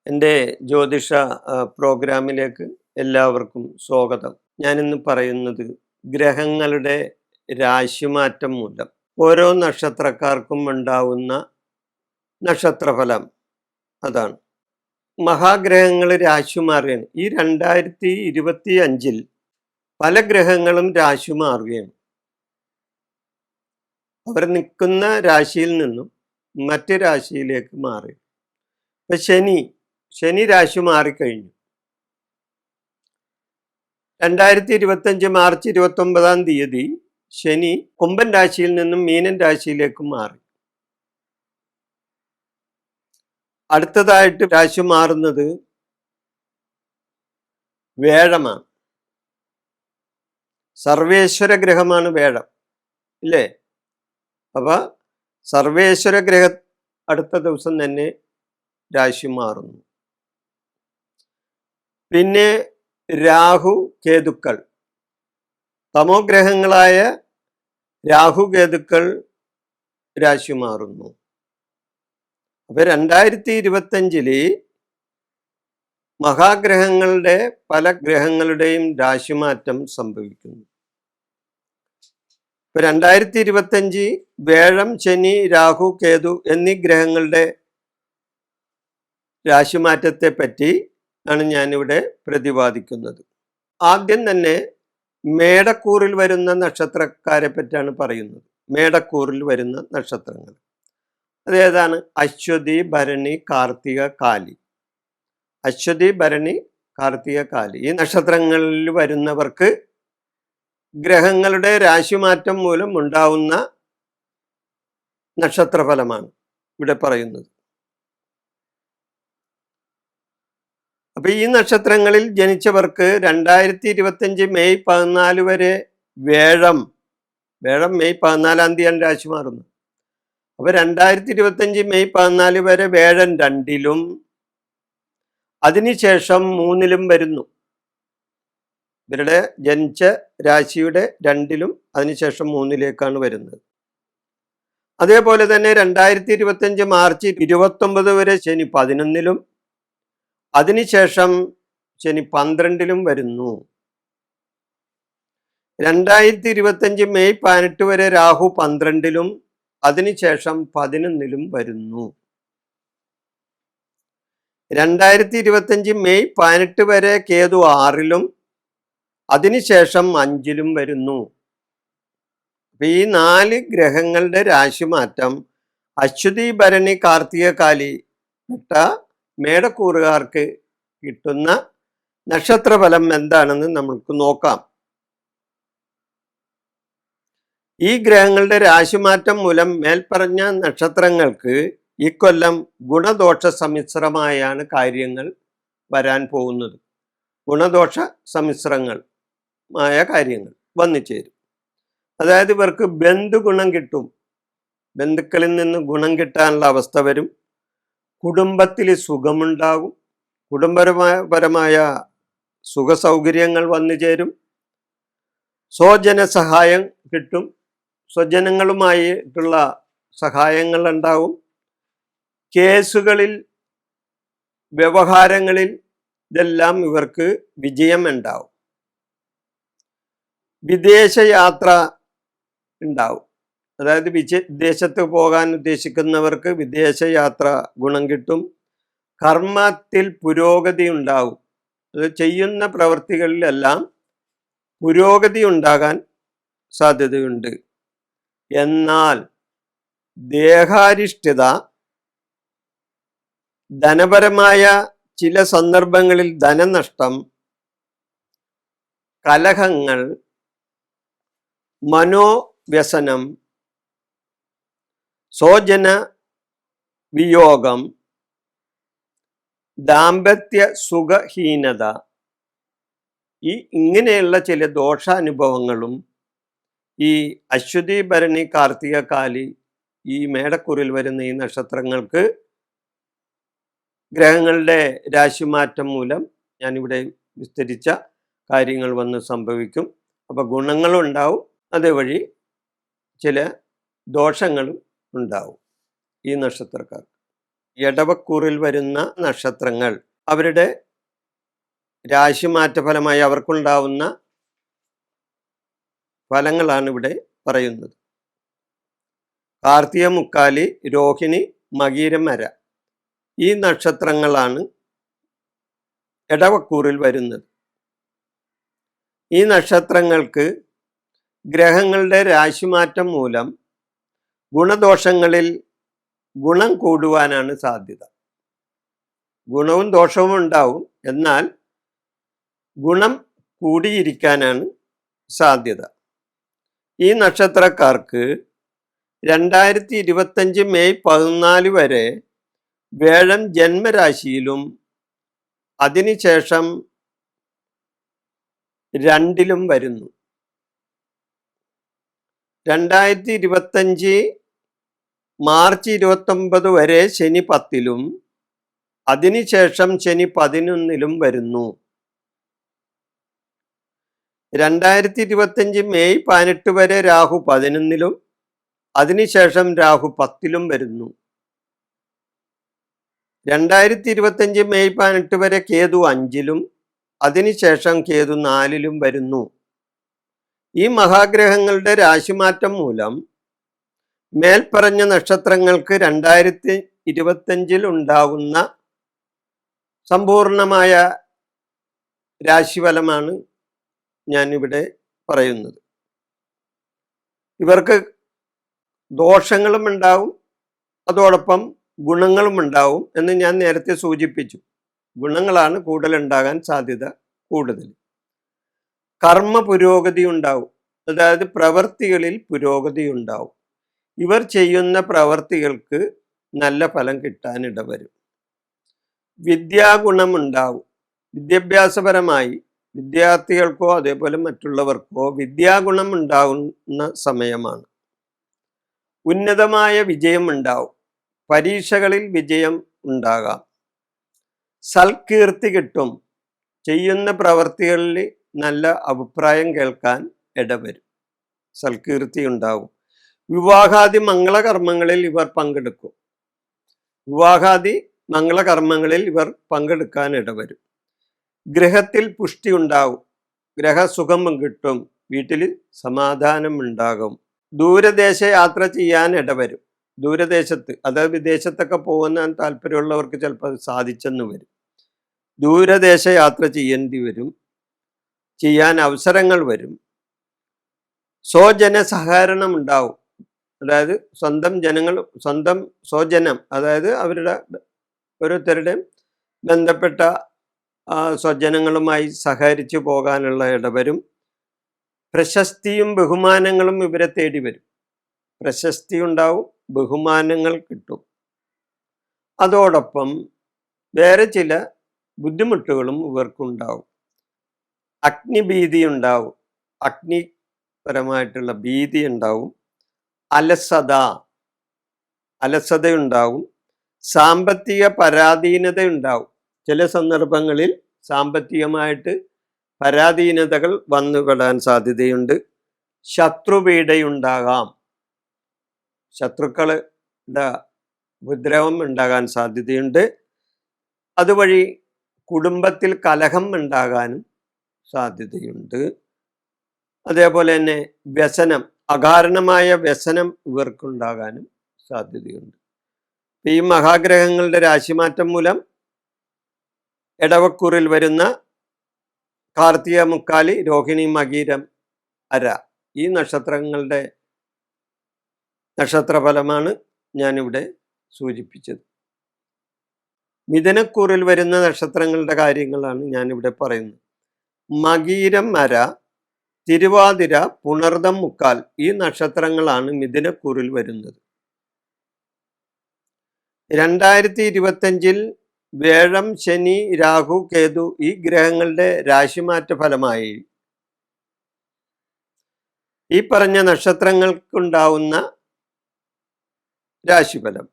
എൻ്റെ ജ്യോതിഷ പ്രോഗ്രാമിലേക്ക് എല്ലാവർക്കും സ്വാഗതം. ഞാനിന്ന് പറയുന്നത് ഗ്രഹങ്ങളുടെ രാശിമാറ്റം മൂലം ഓരോ നക്ഷത്രക്കാർക്കും ഉണ്ടാവുന്ന നക്ഷത്രഫലം അതാണ്. മഹാഗ്രഹങ്ങൾ രാശി മാറുകയാണ്. ഈ 2025 പല ഗ്രഹങ്ങളും രാശി മാറുകയാണ്. അവർ നിൽക്കുന്ന രാശിയിൽ നിന്നും മറ്റ് രാശിയിലേക്ക് മാറി. ഇപ്പൊ ശനി രാശി മാറിക്കഴിഞ്ഞു. 2025 മാർച്ച് 29 ശനി കുംഭൻ രാശിയിൽ നിന്നും മീനൻ രാശിയിലേക്ക് മാറി. അടുത്തതായിട്ട് രാശി മാറുന്നത് വേഴമാണ്. സർവേശ്വര ഗ്രഹമാണ് വേഴം, ഇല്ലേ? അപ്പൊ സർവേശ്വര ഗ്രഹ അടുത്ത ദിവസം തന്നെ രാശി മാറുന്നു. പിന്നെ രാഹു കേതുക്കൾ, തമോ ഗ്രഹങ്ങളായ രാഹു കേതുക്കൾ രാശി മാറുന്നു. അപ്പൊ 2025 മഹാഗ്രഹങ്ങളുടെ പല ഗ്രഹങ്ങളുടെയും രാശിമാറ്റം സംഭവിക്കുന്നു. ഇപ്പൊ 2025 വേഴം, ശനി, രാഹു, കേതു എന്നീ ഗ്രഹങ്ങളുടെ രാശിമാറ്റത്തെ പറ്റി ആണ് ഞാനിവിടെ പ്രതിപാദിക്കുന്നത്. ആദ്യം തന്നെ മേടക്കൂറിൽ വരുന്ന നക്ഷത്രക്കാരെ പറ്റിയാണ് പറയുന്നത്. മേടക്കൂറിൽ വരുന്ന നക്ഷത്രങ്ങൾ അതേതാണ്? അശ്വതി, ഭരണി, കാർത്തിക, കാലി. അശ്വതി, ഭരണി, കാർത്തിക, കാലി ഈ നക്ഷത്രങ്ങളിൽ വരുന്നവർക്ക് ഗ്രഹങ്ങളുടെ രാശിമാറ്റം മൂലം ഉണ്ടാവുന്ന നക്ഷത്രഫലമാണ് ഇവിടെ പറയുന്നത്. അപ്പൊ ഈ നക്ഷത്രങ്ങളിൽ ജനിച്ചവർക്ക് 2025 മെയ് 14 വരെ വേഴം മെയ് 14 രാശി മാറുന്നു. അപ്പൊ 2025 മെയ് 14 വരെ വേഴൻ 2-ലും അതിനുശേഷം 3-ലും വരുന്നു. ഇവരുടെ ജനിച്ച രാശിയുടെ 2-ലും അതിനുശേഷം 3-ലേക്കാണ് വരുന്നത്. അതേപോലെ തന്നെ 2025 മാർച്ച് 29 വരെ ശനി 11-ലും അതിനുശേഷം ശനി 12-ലും വരുന്നു. 2025 മെയ് 18 വരെ രാഹു 12-ലും അതിനുശേഷം 11-ലും വരുന്നു. 2025 മെയ് 18 വരെ കേതു 6-ലും അതിനുശേഷം 5-ലും വരുന്നു. ഈ 4 ഗ്രഹങ്ങളുടെ രാശിമാറ്റം അശ്വതി, ഭരണി, കാർത്തിക, കാലി ഇട്ട മേടക്കൂറുകാർക്ക് കിട്ടുന്ന നക്ഷത്രഫലം എന്താണെന്ന് നമുക്ക് നോക്കാം. ഈ ഗ്രഹങ്ങളുടെ രാശിമാറ്റം മൂലം മേൽപ്പറഞ്ഞ നക്ഷത്രങ്ങൾക്ക് ഇക്കൊല്ലം ഗുണദോഷ സമ്മിശ്രമായാണ് കാര്യങ്ങൾ വരാൻ പോകുന്നത്. ഗുണദോഷ സമ്മിശ്രമായ കാര്യങ്ങൾ വന്നു ചേരും. അതായത് ഇവർക്ക് ബന്ധുഗുണം കിട്ടും. ബന്ധുക്കളിൽ നിന്ന് ഗുണം കിട്ടാനുള്ള അവസ്ഥ വരും. കുടുംബത്തിൽ സുഖമുണ്ടാകും. കുടുംബപരമായ സുഖസൗകര്യങ്ങൾ വന്നു ചേരും. സ്വജന സഹായം കിട്ടും. സ്വജനങ്ങളുമായിട്ടുള്ള സഹായങ്ങൾ ഉണ്ടാവും. കേസുകളിൽ, വ്യവഹാരങ്ങളിൽ ഇതെല്ലാം ഇവർക്ക് വിജയം ഉണ്ടാവും. വിദേശയാത്ര ഉണ്ടാവും. അതായത് വിദേശത്ത് പോകാൻ ഉദ്ദേശിക്കുന്നവർക്ക് വിദേശയാത്ര ഗുണം കിട്ടും. കർമ്മത്തിൽ പുരോഗതി ഉണ്ടാവും. അത് ചെയ്യുന്ന പ്രവൃത്തികളിലെല്ലാം പുരോഗതി ഉണ്ടാകാൻ സാധ്യതയുണ്ട്. എന്നാൽ ദേഹാരിഷ്ഠിത, ധനപരമായ ചില സന്ദർഭങ്ങളിൽ ധനനഷ്ടം, കലഹങ്ങൾ, മനോവ്യസനം, സ്വജന വിയോഗം, ദാമ്പത്യ സുഖഹീനത ഇങ്ങനെയുള്ള ചില ദോഷാനുഭവങ്ങളും ഈ അശ്വതി, ഭരണി, കാർത്തിക, കാലി ഈ മേടക്കൂറിൽ വരുന്ന ഈ നക്ഷത്രങ്ങൾക്ക് ഗ്രഹങ്ങളുടെ രാശിമാറ്റം മൂലം ഞാനിവിടെ വിസ്തരിച്ച കാര്യങ്ങൾ വന്ന് സംഭവിക്കും. അപ്പോൾ ഗുണങ്ങളും ഉണ്ടാവും, അതുവഴി ചില ദോഷങ്ങളും ഉണ്ടാവും ഈ നക്ഷത്രക്കാർക്ക്. ഇടവക്കൂറിൽ വരുന്ന നക്ഷത്രങ്ങൾ അവരുടെ രാശിമാറ്റ ഫലമായി അവർക്കുണ്ടാവുന്ന ഫലങ്ങളാണ് ഇവിടെ പറയുന്നത്. കാർത്തിക, മുക്കാലി, രോഹിണി, മകീരം, മര ഈ നക്ഷത്രങ്ങളാണ് ഇടവക്കൂറിൽ വരുന്നത്. ഈ നക്ഷത്രങ്ങൾക്ക് ഗ്രഹങ്ങളുടെ രാശിമാറ്റം മൂലം ഗുണദോഷങ്ങളിൽ ഗുണം കൂടുവാനാണ് സാധ്യത. ഗുണവും ദോഷവും ഉണ്ടാവും, എന്നാൽ ഗുണം കൂടിയിരിക്കാനാണ് സാധ്യത. ഈ നക്ഷത്രക്കാർക്ക് 2025 മെയ് 14 വരെ വ്യാഴം ജന്മരാശിയിലും അതിനുശേഷം 2-ലും വരുന്നു. 2025 മാർച്ച് 29 വരെ ശനി 10-ലും അതിനുശേഷം ശനി 11-ലും വരുന്നു. 2025 മെയ് 18 വരെ രാഹു 11-ലും അതിനുശേഷം രാഹു 10-ലും വരുന്നു. 2025 മെയ് 18 വരെ കേതു 5-ലും അതിനുശേഷം കേതു 4-ലും വരുന്നു. ഈ മഹാഗ്രഹങ്ങളുടെ രാശിമാറ്റം മൂലം മേൽപ്പറഞ്ഞ നക്ഷത്രങ്ങൾക്ക് 2025 ഉണ്ടാകുന്ന സമ്പൂർണമായ രാശിഫലമാണ് ഞാനിവിടെ പറയുന്നത്. ഇവർക്ക് ദോഷങ്ങളും ഉണ്ടാവും, അതോടൊപ്പം ഗുണങ്ങളും ഉണ്ടാവും എന്ന് ഞാൻ നേരത്തെ സൂചിപ്പിച്ചു. ഗുണങ്ങളാണ് കൂടുതലുണ്ടാകാൻ സാധ്യത കൂടുതൽ. കർമ്മ പുരോഗതി ഉണ്ടാവും, അതായത് പ്രവർത്തികളിൽ പുരോഗതി ഉണ്ടാവും. ഇവർ ചെയ്യുന്ന പ്രവർത്തികൾക്ക് നല്ല ഫലം കിട്ടാനിടവരും. വിദ്യാഗുണമുണ്ടാവും. വിദ്യാഭ്യാസപരമായി വിദ്യാർത്ഥികൾക്കോ അതേപോലെ മറ്റുള്ളവർക്കോ വിദ്യാഗുണം ഉണ്ടാകുന്ന സമയമാണ്. ഉന്നതമായ വിജയം ഉണ്ടാവും. പരീക്ഷകളിൽ വിജയം ഉണ്ടാകാം. സൽകീർത്തി കിട്ടും. ചെയ്യുന്ന പ്രവർത്തികളിൽ നല്ല അഭിപ്രായം കേൾക്കാൻ ഇടവരും. സൽകീർത്തി ഉണ്ടാവും. വിവാഹാദി മംഗളകർമ്മങ്ങളിൽ ഇവർ പങ്കെടുക്കും. വിവാഹാദി മംഗളകർമ്മങ്ങളിൽ ഇവർ പങ്കെടുക്കാൻ ഇടവരും. ഗൃഹത്തിൽ പുഷ്ടി ഉണ്ടാവും. ഗ്രഹസുഖം കിട്ടും. വീട്ടിൽ സമാധാനം ഉണ്ടാകും. ദൂരദേശ യാത്ര ചെയ്യാൻ ഇടവരും. ദൂരദേശത്ത്, അതായത് വിദേശത്തൊക്കെ പോകാൻ താല്പര്യമുള്ളവർക്ക് ചിലപ്പോൾ അത് സാധിച്ചെന്ന് വരും. ദൂരദേശ യാത്ര ചെയ്യേണ്ടി വരും. ചെയ്യാൻ അവസരങ്ങൾ വരും. സ്വജന സഹകരണം ഉണ്ടാവും. അതായത് സ്വന്തം സ്വജനം, അതായത് അവരുടെ ഓരോരുത്തരുടെയും ബന്ധപ്പെട്ട സ്വജനങ്ങളുമായി സഹകരിച്ചു പോകാനുള്ള ഇടവരും. പ്രശസ്തിയും ബഹുമാനങ്ങളും ഇവരെ തേടി വരും. പ്രശസ്തി ഉണ്ടാവും, ബഹുമാനങ്ങൾ കിട്ടും. അതോടൊപ്പം വേറെ ചില ബുദ്ധിമുട്ടുകളും ഇവർക്കുണ്ടാവും. അഗ്നിഭീതി ഉണ്ടാവും. അഗ്നിപരമായിട്ടുള്ള ഭീതി ഉണ്ടാവും. അലസതയുണ്ടാവും. സാമ്പത്തിക പരാധീനത ഉണ്ടാവും. ചില സന്ദർഭങ്ങളിൽ സാമ്പത്തികമായിട്ട് പരാധീനതകൾ വന്നുപെടാൻ സാധ്യതയുണ്ട്. ശത്രുപീഡയുണ്ടാകാം. ശത്രുക്കളുടെ ഉപദ്രവം ഉണ്ടാകാൻ സാധ്യതയുണ്ട്. അതുവഴി കുടുംബത്തിൽ കലഹം ഉണ്ടാകാനും സാധ്യതയുണ്ട്. അതേപോലെ തന്നെ വ്യസനം, അകാരണമായ വ്യസനം ഇവർക്കുണ്ടാകാനും സാധ്യതയുണ്ട്. ഈ മഹാഗ്രഹങ്ങളുടെ രാശിമാറ്റം മൂലം ഇടവക്കൂറിൽ വരുന്ന കാർത്തിക, മുക്കാലി, രോഹിണി, മകീരം, അര ഈ നക്ഷത്രങ്ങളുടെ നക്ഷത്രഫലമാണ് ഞാനിവിടെ സൂചിപ്പിച്ചത്. മിഥുനക്കൂറിൽ വരുന്ന നക്ഷത്രങ്ങളുടെ കാര്യങ്ങളാണ് ഞാനിവിടെ പറയുന്നത്. മകീരം, അര, തിരുവാതിര, പുണർദം, മുക്കാൽ ഈ നക്ഷത്രങ്ങളാണ് മിഥുനക്കൂറിൽ വരുന്നത്. 2025 വ്യാഴം, ശനി, രാഹു, കേതു ഈ ഗ്രഹങ്ങളുടെ രാശിമാറ്റ ഫലമായി ഈ പറഞ്ഞ നക്ഷത്രങ്ങൾക്കുണ്ടാവുന്ന രാശിഫലം.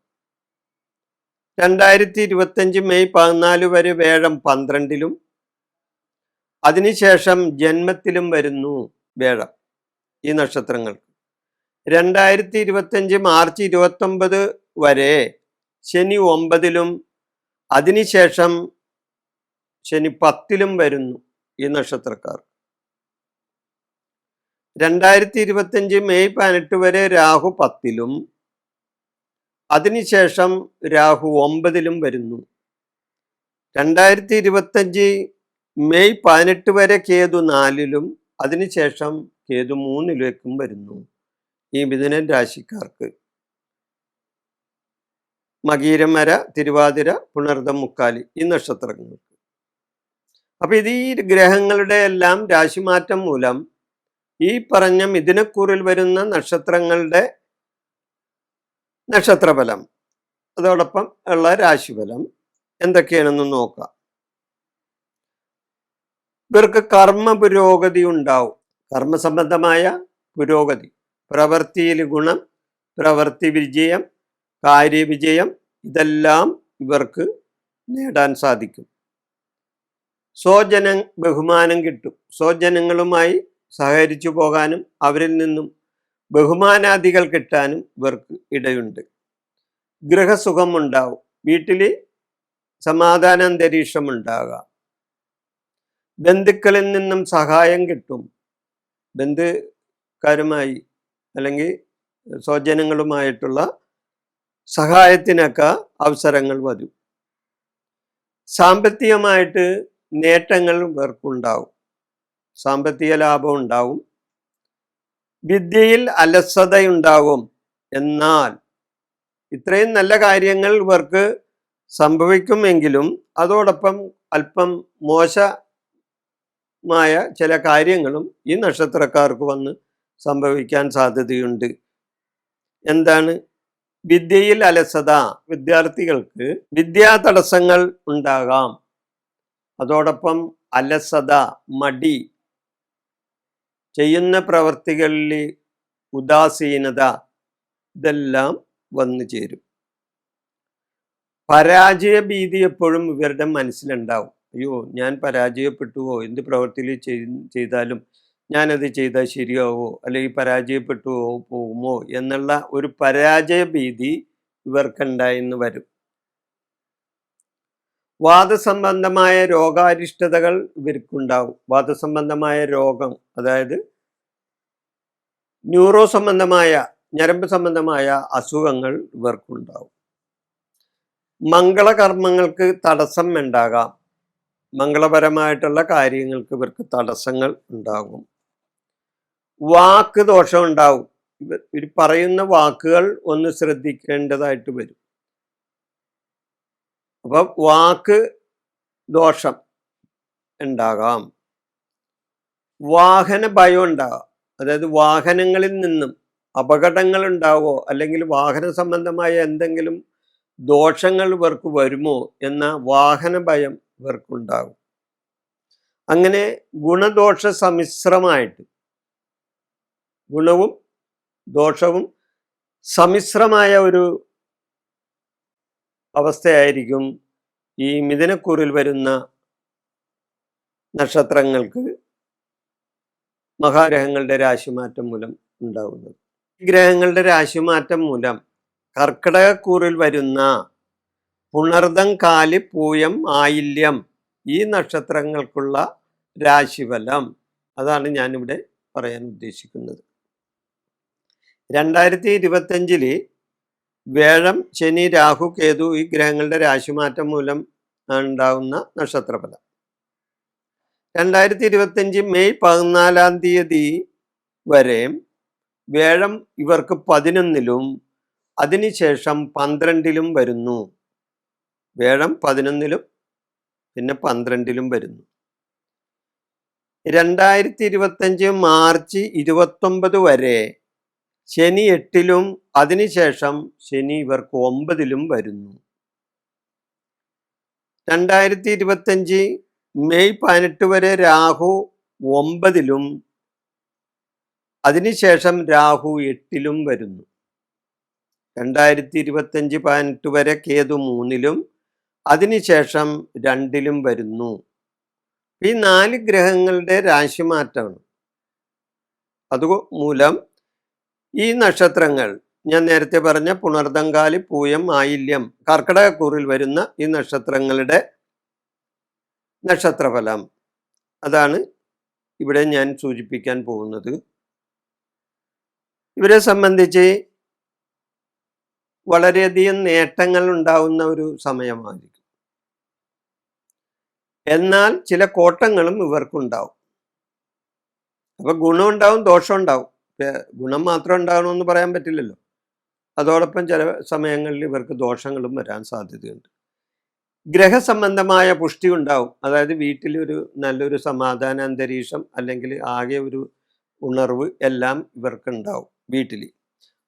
2025 മെയ് 14 വരെ വ്യാഴം 12-ലും അതിനുശേഷം ജന്മത്തിലും വരുന്നു വ്യാഴം ഈ നക്ഷത്രങ്ങൾക്ക്. 2025 മാർച്ച് 29 വരെ ശനി 9-ലും അതിനുശേഷം ശനി 10-ലും വരുന്നു ഈ നക്ഷത്രക്കാർ. 2025 മെയ് 18 വരെ രാഹു 10-ലും അതിനുശേഷം രാഹു 9-ലും വരുന്നു. 2025 മെയ് 18 വരെ കേതു 4-ലും അതിനുശേഷം കേതു 3-ലേക്കും വരുന്നു. ഈ മിഥുനൻ രാശിക്കാർക്ക് മകീരം, മര, തിരുവാതിര, പുണർദം, മുക്കാലി ഈ നക്ഷത്രങ്ങൾക്ക്. അപ്പൊ ഇത് ഈ ഗ്രഹങ്ങളുടെ എല്ലാം രാശിമാറ്റം മൂലം ഈ പറഞ്ഞ മിഥുനക്കൂറിൽ വരുന്ന നക്ഷത്രങ്ങളുടെ നക്ഷത്രഫലം അതോടൊപ്പം ഉള്ള രാശിഫലം എന്തൊക്കെയാണെന്ന് നോക്കാം. ഇവർക്ക് കർമ്മ പുരോഗതി ഉണ്ടാവും. കർമ്മസംബന്ധമായ പുരോഗതി, പ്രവൃത്തിയിൽ ഗുണം, പ്രവൃത്തി വിജയം, കാര്യവിജയം ഇതെല്ലാം ഇവർക്ക് നേടാൻ സാധിക്കും. സ്വജന ബഹുമാനം കിട്ടും. സ്വജനങ്ങളുമായി സഹകരിച്ചു പോകാനും അവരിൽ നിന്നും ബഹുമാനാദികൾ കിട്ടാനും ഇവർക്ക് ഇടയുണ്ട്. ഗൃഹസുഖം ഉണ്ടാവും. വീട്ടിൽ സമാധാന അന്തരീക്ഷം ഉണ്ടാകാം. ബന്ധുക്കളിൽ നിന്നും സഹായം കിട്ടും. ബന്ധുക്കാരുമായി അല്ലെങ്കിൽ സ്വജനങ്ങളുമായിട്ടുള്ള സഹായത്തിനൊക്കെ അവസരങ്ങൾ വരും. സാമ്പത്തികമായിട്ട് നേട്ടങ്ങൾ ഇവർക്കുണ്ടാവും. സാമ്പത്തിക ലാഭം ഉണ്ടാവും. വിദ്യയിൽ അലസതയുണ്ടാവും. എന്നാൽ ഇത്രയും നല്ല കാര്യങ്ങൾ ഇവർക്ക് സംഭവിക്കുമെങ്കിലും അതോടൊപ്പം അല്പം മോശമായ ചില കാര്യങ്ങളും ഈ നക്ഷത്രക്കാർക്ക് വന്ന് സംഭവിക്കാൻ സാധ്യതയുണ്ട്. എന്താണ്? വിദ്യയിൽ അലസത. വിദ്യാർത്ഥികൾക്ക് വിദ്യാ തടസ്സങ്ങൾ ഉണ്ടാകാം. അതോടൊപ്പം അലസത, മടി, ചെയ്യുന്ന പ്രവർത്തികളിൽ ഉദാസീനത ഇതെല്ലാം വന്നു ചേരും. പരാജയ ഭീതി എപ്പോഴും ഇവരുടെ മനസ്സിലുണ്ടാവും. അയ്യോ, ഞാൻ പരാജയപ്പെട്ടുവോ, എന്ത് പ്രവൃത്തിയിൽ ചെയ്താലും ഞാനത് ചെയ്താൽ ശരിയാവോ, അല്ലെങ്കിൽ പരാജയപ്പെട്ടു പോകുമോ എന്നുള്ള ഒരു പരാജയ ഭീതി ഇവർക്കുണ്ടായിന്ന് വരും. വാദസംബന്ധമായ രോഗാരിഷ്ടതകൾ ഇവർക്കുണ്ടാവും. വാദസംബന്ധമായ രോഗം, അതായത് ന്യൂറോ സംബന്ധമായ ഞരമ്പ് സംബന്ധമായ അസുഖങ്ങൾ ഇവർക്കുണ്ടാവും. മംഗളകർമ്മങ്ങൾക്ക് തടസ്സം ഉണ്ടാകാം. മംഗളപരമായിട്ടുള്ള കാര്യങ്ങൾക്ക് ഇവർക്ക് തടസ്സങ്ങൾ ഉണ്ടാകും. വാക്ക് ദോഷം ഉണ്ടാവും. ഇവർ പറയുന്ന വാക്കുകൾ ഒന്ന് ശ്രദ്ധിക്കേണ്ടതായിട്ട് വരും. അപ്പൊ വാക്ക് ദോഷം ഉണ്ടാകാം. വാഹന ഭയം ഉണ്ടാകാം. അതായത് വാഹനങ്ങളിൽ നിന്നും അപകടങ്ങൾ ഉണ്ടാവോ അല്ലെങ്കിൽ വാഹന സംബന്ധമായ എന്തെങ്കിലും ദോഷങ്ങൾ ഇവർക്ക് വരുമോ എന്ന വാഹന ഭയം ഇവർക്കുണ്ടാകും. അങ്ങനെ ഗുണദോഷ സമ്മിശ്രമായിട്ട്, ഗുണവും ദോഷവും സമ്മിശ്രമായ ഒരു അവസ്ഥയായിരിക്കും ഈ മിഥുനക്കൂറിൽ വരുന്ന നക്ഷത്രങ്ങൾക്ക് മഹാഗ്രഹങ്ങളുടെ രാശിമാറ്റം മൂലം ഉണ്ടാകുന്നത്. ഗ്രഹങ്ങളുടെ രാശിമാറ്റം മൂലം കർക്കിടകക്കൂറിൽ വരുന്ന പുണർദം, കാലി, പൂയം, ആയില്യം ഈ നക്ഷത്രങ്ങൾക്കുള്ള രാശിഫലം അതാണ് ഞാനിവിടെ പറയാൻ ഉദ്ദേശിക്കുന്നത്. 2025 വേഴം, ശനി, രാഹു, കേതു ഈ ഗ്രഹങ്ങളുടെ രാശിമാറ്റം മൂലം ഉണ്ടാകുന്ന നക്ഷത്രഫലം. 2025 മെയ് 14 വരെ വേഴം ഇവർക്ക് 11-ലും അതിനുശേഷം 12-ലും വരുന്നു. വേഴം 11-ലും പിന്നെ 12-ലും വരുന്നു. 2025 മാർച്ച് 29 വരെ ശനി 8-ലും അതിനുശേഷം ശനി ഇവർക്ക് 9-ലും വരുന്നു. 2025 മെയ് 18 വരെ രാഹു 9-ലും അതിനുശേഷം രാഹു 8-ലും വരുന്നു. 2025 18 വരെ കേതു 3-ലും അതിനുശേഷം 2-ലും വരുന്നു. ഈ 4 ഗ്രഹങ്ങളുടെ രാശിമാറ്റമാണ്. അതുമൂലം ഈ നക്ഷത്രങ്ങൾ ഞാൻ നേരത്തെ പറഞ്ഞ പുണർദങ്കാലി, പൂയം, ആയില്യം, കർക്കിടകക്കൂറിൽ വരുന്ന ഈ നക്ഷത്രങ്ങളുടെ നക്ഷത്രഫലം അതാണ് ഇവിടെ ഞാൻ സൂചിപ്പിക്കാൻ പോകുന്നത്. ഇവരെ സംബന്ധിച്ച് വളരെയധികം നേട്ടങ്ങൾ ഉണ്ടാവുന്ന ഒരു സമയമായിരിക്കും. എന്നാൽ ചില കോട്ടങ്ങളും ഇവർക്കുണ്ടാവും. അപ്പൊ ഗുണം ഉണ്ടാവും, ദോഷം ഉണ്ടാവും. ഗുണം മാത്രം ഉണ്ടാകണമെന്ന് പറയാൻ പറ്റില്ലല്ലോ. അതോടൊപ്പം ചില സമയങ്ങളിൽ ഇവർക്ക് ദോഷങ്ങളും വരാൻ സാധ്യതയുണ്ട്. ഗ്രഹസംബന്ധമായ പുഷ്ടി ഉണ്ടാവും. അതായത് വീട്ടിലൊരു നല്ലൊരു സമാധാന അന്തരീക്ഷം അല്ലെങ്കിൽ ആകെ ഒരു ഉണർവ് എല്ലാം ഇവർക്കുണ്ടാവും വീട്ടിൽ.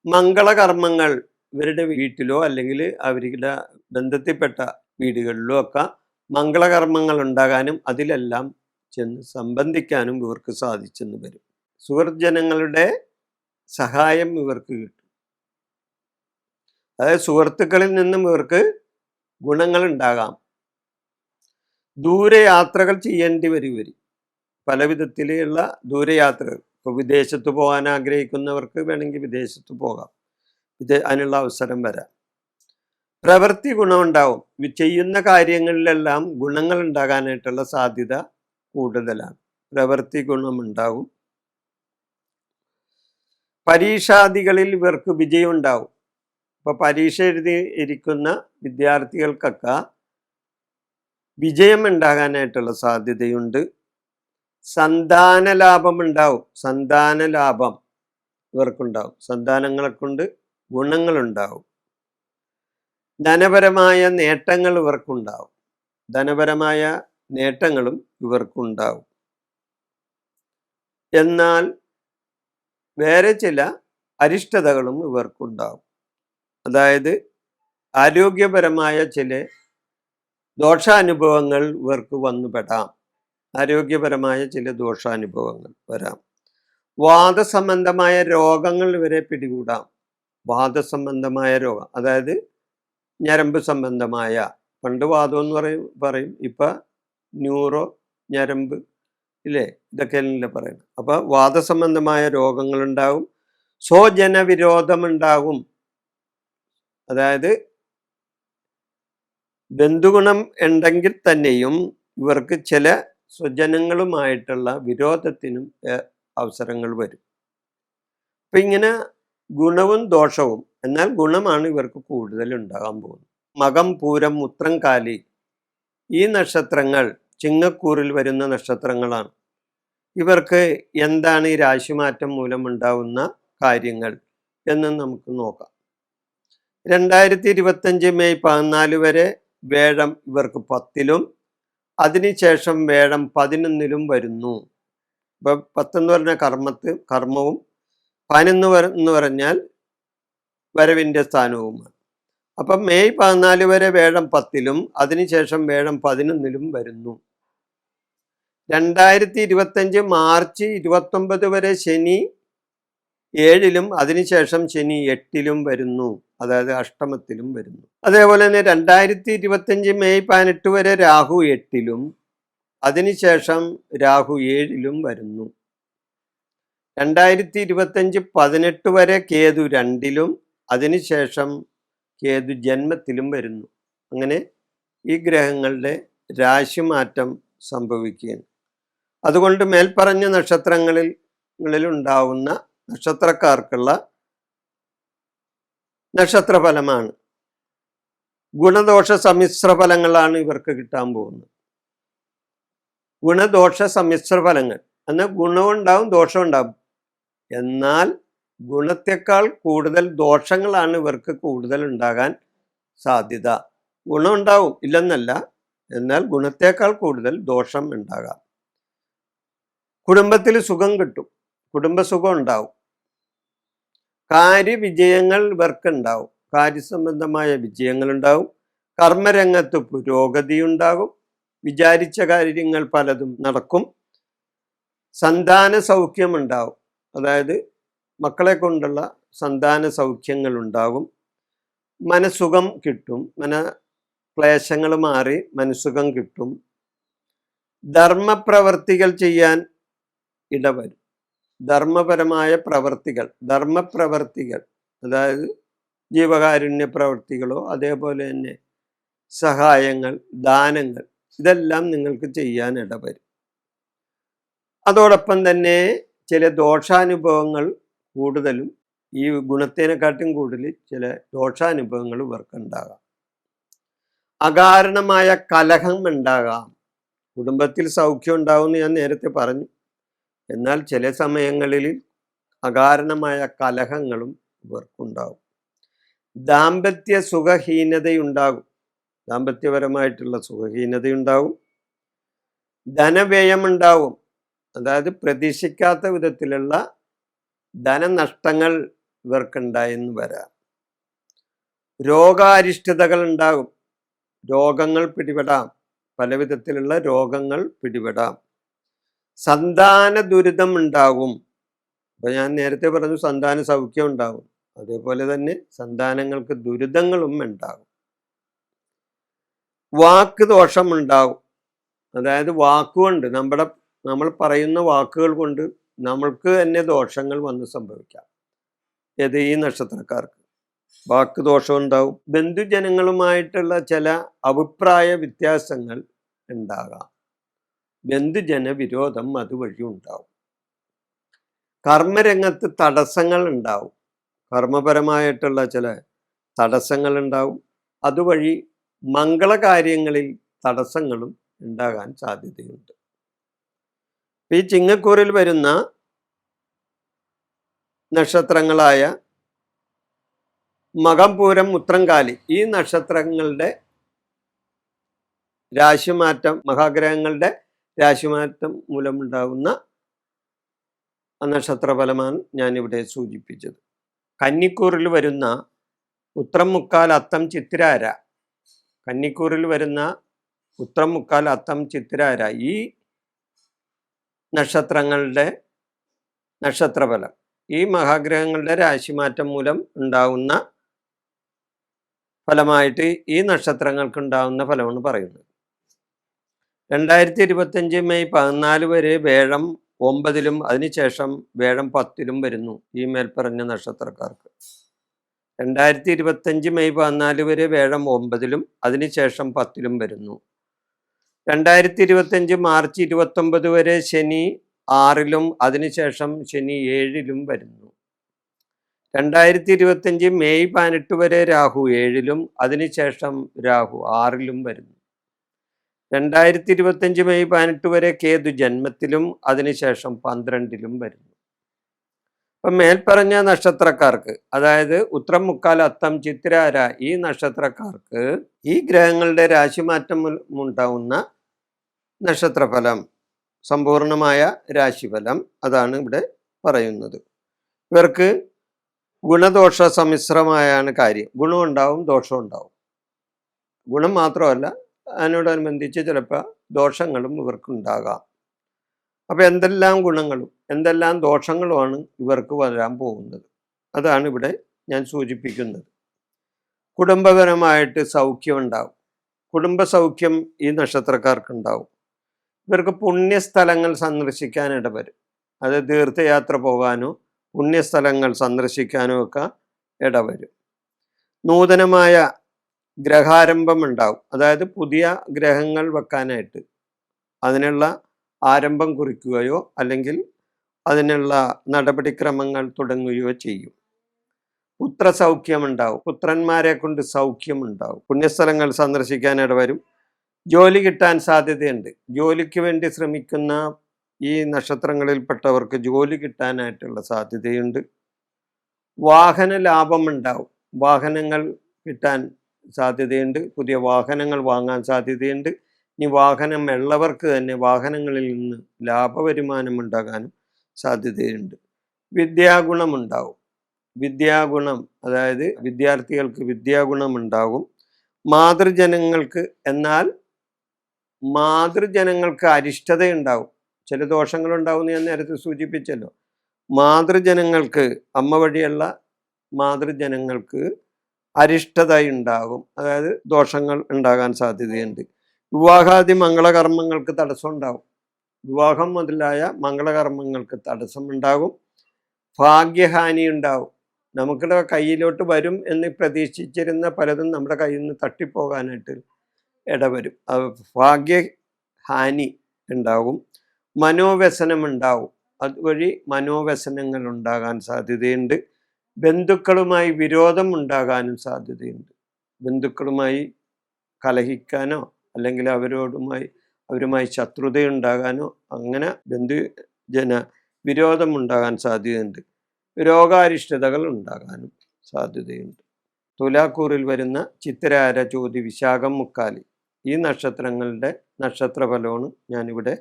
മംഗളകർമ്മങ്ങൾ ഇവരുടെ വീട്ടിലോ അല്ലെങ്കിൽ അവരുടെ ബന്ധത്തിൽപ്പെട്ട വീടുകളിലോ ഒക്കെ മംഗളകർമ്മങ്ങൾ ഉണ്ടാകാനും അതിലെല്ലാം ചെന്ന് സംബന്ധിക്കാനും ഇവർക്ക് സാധിച്ചെന്ന് വരും. സുഹൃജനങ്ങളുടെ സഹായം ഇവർക്ക് കിട്ടും. അതായത് സുഹൃത്തുക്കളിൽ നിന്നും ഇവർക്ക് ഗുണങ്ങൾ ഉണ്ടാകാം. ദൂരയാത്രകൾ ചെയ്യേണ്ടി വരും. പല വിധത്തിലുള്ള ദൂരയാത്രകൾ. ഇപ്പോൾ വിദേശത്ത് പോകാൻ ആഗ്രഹിക്കുന്നവർക്ക് വേണമെങ്കിൽ വിദേശത്ത് പോകാം. അതിനുള്ള അവസരം വരാം. പ്രവൃത്തി ഗുണമുണ്ടാവും. ചെയ്യുന്ന കാര്യങ്ങളിലെല്ലാം ഗുണങ്ങൾ ഉണ്ടാകാനായിട്ടുള്ള സാധ്യത കൂടുതലാണ്. പ്രവൃത്തി ഗുണമുണ്ടാവും. പരീക്ഷാദികളിൽ ഇവർക്ക് വിജയം ഉണ്ടാവും. ഇപ്പൊ പരീക്ഷ എഴുതി ഇരിക്കുന്ന വിദ്യാർത്ഥികൾക്കൊക്കെ വിജയം ഉണ്ടാകാനായിട്ടുള്ള സാധ്യതയുണ്ട്. സന്താന ലാഭം ഉണ്ടാവും. സന്താന ലാഭം ഇവർക്കുണ്ടാവും. സന്താനങ്ങളെ കൊണ്ട് ഗുണങ്ങളുണ്ടാവും. ധനപരമായ നേട്ടങ്ങൾ ഇവർക്കുണ്ടാവും. ധനപരമായ നേട്ടങ്ങളും ഇവർക്കുണ്ടാവും. എന്നാൽ വേറെ ചില അരിഷ്ടതകളും ഇവർക്കുണ്ടാവും. അതായത് ആരോഗ്യപരമായ ചില ദോഷാനുഭവങ്ങൾ ഇവർക്ക് വന്നുപെടാം. ആരോഗ്യപരമായ ചില ദോഷാനുഭവങ്ങൾ വരാം. വാദസംബന്ധമായ രോഗങ്ങൾ ഇവരെ പിടികൂടാം. വാദസംബന്ധമായ രോഗം, അതായത് ഞരമ്പ് സംബന്ധമായ, പണ്ട് വാദം എന്ന് പറയും, ഇപ്പൊ ന്യൂറോ, ഞരമ്പ്, ഇല്ലേ, ഇതൊക്കെയല്ലേ പറയുന്നത്. അപ്പൊ വാദസംബന്ധമായ രോഗങ്ങളുണ്ടാവും. സ്വജനവിരോധമുണ്ടാകും. അതായത് ബന്ധുഗുണം ഉണ്ടെങ്കിൽ തന്നെയും ഇവർക്ക് ചില സ്വജനങ്ങളുമായിട്ടുള്ള വിരോധത്തിനും അവസരങ്ങൾ വരും. അപ്പൊ ഇങ്ങനെ ഗുണവും ദോഷവും, എന്നാൽ ഗുണമാണ് ഇവർക്ക് കൂടുതൽ ഉണ്ടാകാൻ പോകുന്നത്. മകം, പൂരം, ഉത്രം, കാലി ഈ നക്ഷത്രങ്ങൾ ചിങ്ങക്കൂറിൽ വരുന്ന നക്ഷത്രങ്ങളാണ്. ഇവർക്ക് എന്താണ് ഈ രാശിമാറ്റം മൂലമുണ്ടാവുന്ന കാര്യങ്ങൾ എന്ന് നമുക്ക് നോക്കാം. 2025 മെയ് 14 വരെ വേഴം ഇവർക്ക് 10-ലും അതിനുശേഷം വേഴം 11-ലും വരുന്നു. ഇപ്പൊ 10 എന്ന് പറഞ്ഞാൽ കർമ്മവും 11 എന്ന് പറഞ്ഞാൽ വരവിൻ്റെ സ്ഥാനവുമാണ്. അപ്പം മെയ് 14 വരെ വേഴം 10-ലും അതിനുശേഷം വേഴം 11-ലും വരുന്നു. 2025 മാർച്ച് 29 വരെ ശനി 7-ലും അതിനുശേഷം ശനി 8-ലും വരുന്നു. അതായത് അഷ്ടമത്തിലും വരുന്നു. അതേപോലെ തന്നെ 2025 മെയ് 18 വരെ രാഹു 8-ലും അതിനുശേഷം രാഹു 7-ലും വരുന്നു. 2025 18 വരെ കേതു 2-ലും അതിനുശേഷം കേതു ജന്മത്തിലും വരുന്നു. അങ്ങനെ ഈ ഗ്രഹങ്ങളുടെ രാശിമാറ്റം സംഭവിക്കുകയാണ്. അതുകൊണ്ട് മേൽപ്പറഞ്ഞ നക്ഷത്രങ്ങളിൽ ഉണ്ടാവുന്ന നക്ഷത്രക്കാർക്കുള്ള നക്ഷത്രഫലമാണ്. ഗുണദോഷ സമ്മിശ്ര ഫലങ്ങളാണ് ഇവർക്ക് കിട്ടാൻ പോകുന്നത്. ഗുണദോഷ സമ്മിശ്ര ഫലങ്ങൾ എന്നാൽ ഗുണവും ഉണ്ടാവും, ദോഷവും ഉണ്ടാവും. എന്നാൽ ഗുണത്തെക്കാൾ കൂടുതൽ ദോഷങ്ങളാണ് ഇവർക്ക് കൂടുതൽ ഉണ്ടാകാൻ സാധ്യത. ഗുണം ഉണ്ടാവും, ഇല്ലെന്നല്ല, എന്നാൽ ഗുണത്തെക്കാൾ കൂടുതൽ ദോഷം ഉണ്ടാകാം. കുടുംബത്തിൽ സുഖം കിട്ടും, കുടുംബസുഖം ഉണ്ടാവും. കാര്യവിജയങ്ങൾ ഇവർക്കുണ്ടാവും. കാര്യസംബന്ധമായ വിജയങ്ങൾ ഉണ്ടാവും. കർമ്മരംഗത്ത് പുരോഗതി ഉണ്ടാകും. വിചാരിച്ച കാര്യങ്ങൾ പലതും നടക്കും. സന്താന സൗഖ്യമുണ്ടാവും. അതായത് മക്കളെ കൊണ്ടുള്ള സന്താന സൗഖ്യങ്ങൾ ഉണ്ടാകും. മനസുഖം കിട്ടും. ക്ലേശങ്ങൾ മാറി മനസുഖം കിട്ടും. ധർമ്മപ്രവർത്തികൾ ചെയ്യാൻ ഇടവരും. ധർമ്മപരമായ പ്രവർത്തികൾ, ധർമ്മപ്രവർത്തികൾ അതായത് ജീവകാരുണ്യ പ്രവർത്തികളോ അതേപോലെ തന്നെ സഹായങ്ങൾ, ദാനങ്ങൾ ഇതെല്ലാം നിങ്ങൾക്ക് ചെയ്യാൻ ഇടവരും. അതോടൊപ്പം തന്നെ ചില ദോഷാനുഭവങ്ങൾ കൂടുതലും ഈ ഗുണത്തേനെക്കാട്ടും കൂടുതൽ ചില ദോഷാനുഭവങ്ങൾ ഇവർക്കുണ്ടാകാം. അകാരണമായ കലഹം ഉണ്ടാകാം. കുടുംബത്തിൽ സൗഖ്യം ഉണ്ടാവുമെന്ന് ഞാൻ നേരത്തെ പറഞ്ഞു. എന്നാൽ ചില സമയങ്ങളിൽ അകാരണമായ കലഹങ്ങളും ഇവർക്കുണ്ടാകും. ദാമ്പത്യ സുഖഹീനതയുണ്ടാകും. ദാമ്പത്യപരമായിട്ടുള്ള സുഖഹീനതയുണ്ടാകും. ധനവ്യയമുണ്ടാവും. അതായത് പ്രതീക്ഷിക്കാത്ത വിധത്തിലുള്ള ധനനഷ്ടങ്ങൾ ഇവർക്കുണ്ടായെന്ന് വരാം. രോഗാരിഷ്ടതകൾ ഉണ്ടാകും. രോഗങ്ങൾ പിടിപെടാം. പല വിധത്തിലുള്ള രോഗങ്ങൾ പിടിപെടാം. സന്താന ദുരിതം ഉണ്ടാകും. അപ്പൊ ഞാൻ നേരത്തെ പറഞ്ഞു സന്താന സൗഖ്യം ഉണ്ടാകും. അതേപോലെ തന്നെ സന്താനങ്ങൾക്ക് ദുരിതങ്ങളും ഉണ്ടാകും. വാക്ക് ദോഷം ഉണ്ടാകും. അതായത് വാക്കുകൊണ്ട് നമ്മൾ പറയുന്ന വാക്കുകൾ കൊണ്ട് നമ്മൾക്ക് തന്നെ ദോഷങ്ങൾ വന്ന് സംഭവിക്കാം. ഏത് ഈ നക്ഷത്രക്കാർക്ക് വാക്ക് ദോഷം ഉണ്ടാവും. ബന്ധുജനങ്ങളുമായിട്ടുള്ള ചില അഭിപ്രായ വ്യത്യാസങ്ങൾ ഉണ്ടാകാം. ബന്ധുജന വിരോധം അതുവഴി ഉണ്ടാവും. കർമ്മരംഗത്ത് തടസ്സങ്ങൾ ഉണ്ടാവും. കർമ്മപരമായിട്ടുള്ള ചില തടസ്സങ്ങൾ ഉണ്ടാവും. അതുവഴി മംഗളകാര്യങ്ങളിൽ തടസ്സങ്ങളും ഉണ്ടാകാൻ സാധ്യതയുണ്ട്. ഈ ചിങ്ങക്കൂറിൽ വരുന്ന നക്ഷത്രങ്ങളായ മകം, പൂരം, ഉത്രംകാലി ഈ നക്ഷത്രങ്ങളുടെ രാശിമാറ്റം, മഹാഗ്രഹങ്ങളുടെ രാശിമാറ്റം മൂലമുണ്ടാകുന്ന നക്ഷത്രഫലമാണ് ഞാനിവിടെ സൂചിപ്പിച്ചത്. കന്നിക്കൂറിൽ വരുന്ന ഉത്രം, മുക്കാൽ, അത്തം, ചിത്തിരാര, കന്നിക്കൂറിൽ വരുന്ന ഉത്രം, മുക്കാൽ, അത്തം, ചിത്തിരാര ഈ നക്ഷത്രങ്ങളുടെ നക്ഷത്രഫലം, ഈ മഹാഗ്രഹങ്ങളുടെ രാശിമാറ്റം മൂലം ഉണ്ടാകുന്ന ഫലമായിട്ട് ഈ നക്ഷത്രങ്ങൾക്ക് ഉണ്ടാകുന്ന ഫലമാണ് പറയുന്നത്. 2025 മെയ് 14 വരെ വേഴം 9-ലും അതിനുശേഷം വേഴം 10-ലും വരുന്നു ഈ മേൽപ്പറഞ്ഞ നക്ഷത്രക്കാർക്ക്. 2025 മെയ് 14 വരെ വേഴം 9-ലും അതിനുശേഷം 10-ലും വരുന്നു. 2025 മാർച്ച് 29 വരെ ശനി 6-ലും അതിനുശേഷം ശനി 7-ലും വരുന്നു. 2025 മെയ് 18 വരെ രാഹു 7-ലും അതിനുശേഷം രാഹു 6-ലും വരുന്നു. 2025 മെയ് 18 വരെ കേതു ജന്മത്തിലും അതിനുശേഷം 12-ലും വരുന്നു. അപ്പം മേൽപ്പറഞ്ഞ നക്ഷത്രക്കാർക്ക്, അതായത് ഉത്രം, മുക്കാൽ, അത്തം, ചിത്തിരാര ഈ നക്ഷത്രക്കാർക്ക് ഈ ഗ്രഹങ്ങളുടെ രാശിമാറ്റം ഉണ്ടാവുന്ന നക്ഷത്രഫലം, സമ്പൂർണമായ രാശിഫലം അതാണ് ഇവിടെ പറയുന്നത്. ഇവർക്ക് ഗുണദോഷ സമ്മിശ്രമായാണ് കാര്യം. ഗുണം ഉണ്ടാവും, ദോഷം ഉണ്ടാവും. ഗുണം മാത്രമല്ല, അതിനോടനുബന്ധിച്ച് ചിലപ്പോൾ ദോഷങ്ങളും ഇവർക്കുണ്ടാകാം. അപ്പം എന്തെല്ലാം ഗുണങ്ങളും എന്തെല്ലാം ദോഷങ്ങളുമാണ് ഇവർക്ക് വരാൻ പോകുന്നത്, അതാണ് ഇവിടെ ഞാൻ സൂചിപ്പിക്കുന്നത്. കുടുംബപരമായിട്ട് സൗഖ്യം ഉണ്ടാവും. കുടുംബ സൗഖ്യം ഈ നക്ഷത്രക്കാർക്കുണ്ടാവും. ഇവർക്ക് പുണ്യസ്ഥലങ്ങൾ സന്ദർശിക്കാൻ ഇടവരും. അത് തീർത്ഥയാത്ര പോകാനോ പുണ്യസ്ഥലങ്ങൾ സന്ദർശിക്കാനോ ഒക്കെ ഇടവരും. നൂതനമായ ഗ്രഹാരംഭം ഉണ്ടാവും. അതായത് പുതിയ ഗ്രഹങ്ങൾ വെക്കാനായിട്ട് അതിനുള്ള ആരംഭം കുറിക്കുകയോ അല്ലെങ്കിൽ അതിനുള്ള നടപടിക്രമങ്ങൾ തുടങ്ങുകയോ ചെയ്യും. പുത്രസൗഖ്യമുണ്ടാവും. പുത്രന്മാരെ കൊണ്ട് സൗഖ്യമുണ്ടാവും. പുണ്യസ്ഥലങ്ങൾ സന്ദർശിക്കാൻ ഇടവരും. ജോലി കിട്ടാൻ സാധ്യതയുണ്ട്. ജോലിക്ക് വേണ്ടി ശ്രമിക്കുന്ന ഈ നക്ഷത്രങ്ങളിൽപ്പെട്ടവർക്ക് ജോലി കിട്ടാനായിട്ടുള്ള സാധ്യതയുണ്ട്. വാഹന ലാഭമുണ്ടാവും. വാഹനങ്ങൾ കിട്ടാൻ സാധ്യതയുണ്ട്. പുതിയ വാഹനങ്ങൾ വാങ്ങാൻ സാധ്യതയുണ്ട്. ഇനി വാഹനം ഉള്ളവർക്ക് തന്നെ വാഹനങ്ങളിൽ നിന്ന് ലാഭവരുമാനം ഉണ്ടാകാനും സാധ്യതയുണ്ട്. വിദ്യാഗുണമുണ്ടാവും. വിദ്യാഗുണം, അതായത് വിദ്യാർത്ഥികൾക്ക് വിദ്യാഗുണമുണ്ടാകും. മാതൃജനങ്ങൾക്ക്, എന്നാൽ മാതൃജനങ്ങൾക്ക് അരിഷ്ടതയുണ്ടാവും. ചില ദോഷങ്ങളുണ്ടാവും ഞാൻ നേരത്തെ സൂചിപ്പിച്ചല്ലോ. മാതൃജനങ്ങൾക്ക്, അമ്മ വഴിയുള്ള മാതൃജനങ്ങൾക്ക് അരിഷ്ടതയുണ്ടാകും. അതായത് ദോഷങ്ങൾ ഉണ്ടാകാൻ സാധ്യതയുണ്ട്. വിവാഹാദി മംഗളകർമ്മങ്ങൾക്ക് തടസ്സം ഉണ്ടാവും. വിവാഹം മുതലായ മംഗളകർമ്മങ്ങൾക്ക് തടസ്സമുണ്ടാകും. ഭാഗ്യഹാനി ഉണ്ടാവും. നമുക്കുടെ കയ്യിലോട്ട് വരും എന്ന് പ്രതീക്ഷിച്ചിരുന്ന പലതും നമ്മുടെ കയ്യിൽ നിന്ന് തട്ടിപ്പോകാനായിട്ട് ഇടവരും. ഭാഗ്യഹാനി ഉണ്ടാകും, മനോവ്യസനം ഉണ്ടാവും. അതുവഴി മനോവ്യസനങ്ങൾ ഉണ്ടാകാൻ സാധ്യതയുണ്ട്. ബന്ധുക്കളുമായി വിരോധം ഉണ്ടാകാനും സാധ്യതയുണ്ട്. ബന്ധുക്കളുമായി കലഹിക്കാനോ അല്ലെങ്കിൽ അവരുമായി ശത്രുതയുണ്ടാകാനോ അങ്ങനെ ബന്ധുജന വിരോധം ഉണ്ടാകാൻ സാധ്യതയുണ്ട്. രോഗാരിഷ്ടതകൾ ഉണ്ടാകാനും സാധ്യതയുണ്ട്. തുലാക്കൂറിൽ വരുന്ന ചിത്തിര, ചോതി, വിശാഖം, മുക്കാലി ഈ നക്ഷത്രങ്ങളുടെ നക്ഷത്രഫലമാണ് ഞാനിവിടെ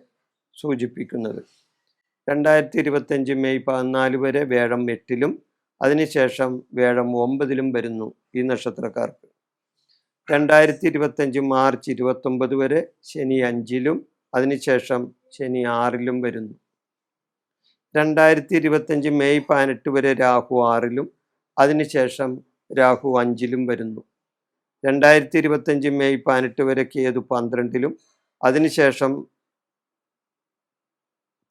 സൂചിപ്പിക്കുന്നത്. 2025 മെയ് 14 വരെ വേഴം 8-ലും അതിനുശേഷം വേഴം 9-ലും വരുന്നു ഈ നക്ഷത്രക്കാർക്ക്. 2025 മാർച്ച് 29 വരെ ശനി 5-ലും അതിനുശേഷം ശനി 6-ലും വരുന്നു. 2025 മെയ് 18 വരെ രാഹു 6-ലും അതിനുശേഷം രാഹു 5-ലും വരുന്നു. 2025 മെയ് 18 വരെ കേതു 12-ലും അതിനുശേഷം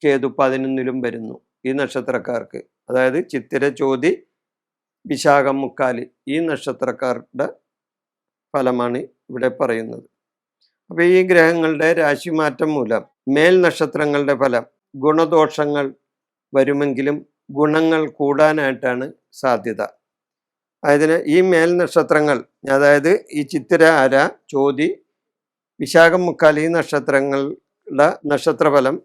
കേതു 11-ലും വരുന്നു ഈ നക്ഷത്രക്കാർക്ക്. അതായത് ചിത്തിര, ചോതി, വിശാഖം, മുക്കാലി ഈ നക്ഷത്രക്കാരുടെ ഫലമാണ് ഇവിടെ പറയുന്നത്. അപ്പോൾ ഈ ഗ്രഹങ്ങളുടെ രാശിമാറ്റം മൂലം മേൽ നക്ഷത്രങ്ങളുടെ ഫലം ഗുണദോഷങ്ങൾ വരുമെങ്കിലും ഗുണങ്ങൾ കൂടാനായിട്ടാണ് സാധ്യത. അതായത് ഈ മേൽ നക്ഷത്രങ്ങൾ, അതായത് ഈ ചിത്തിര, ചോതി, വിശാഖം, മുക്കാലി ഈ നക്ഷത്രങ്ങളുടെ നക്ഷത്രഫലം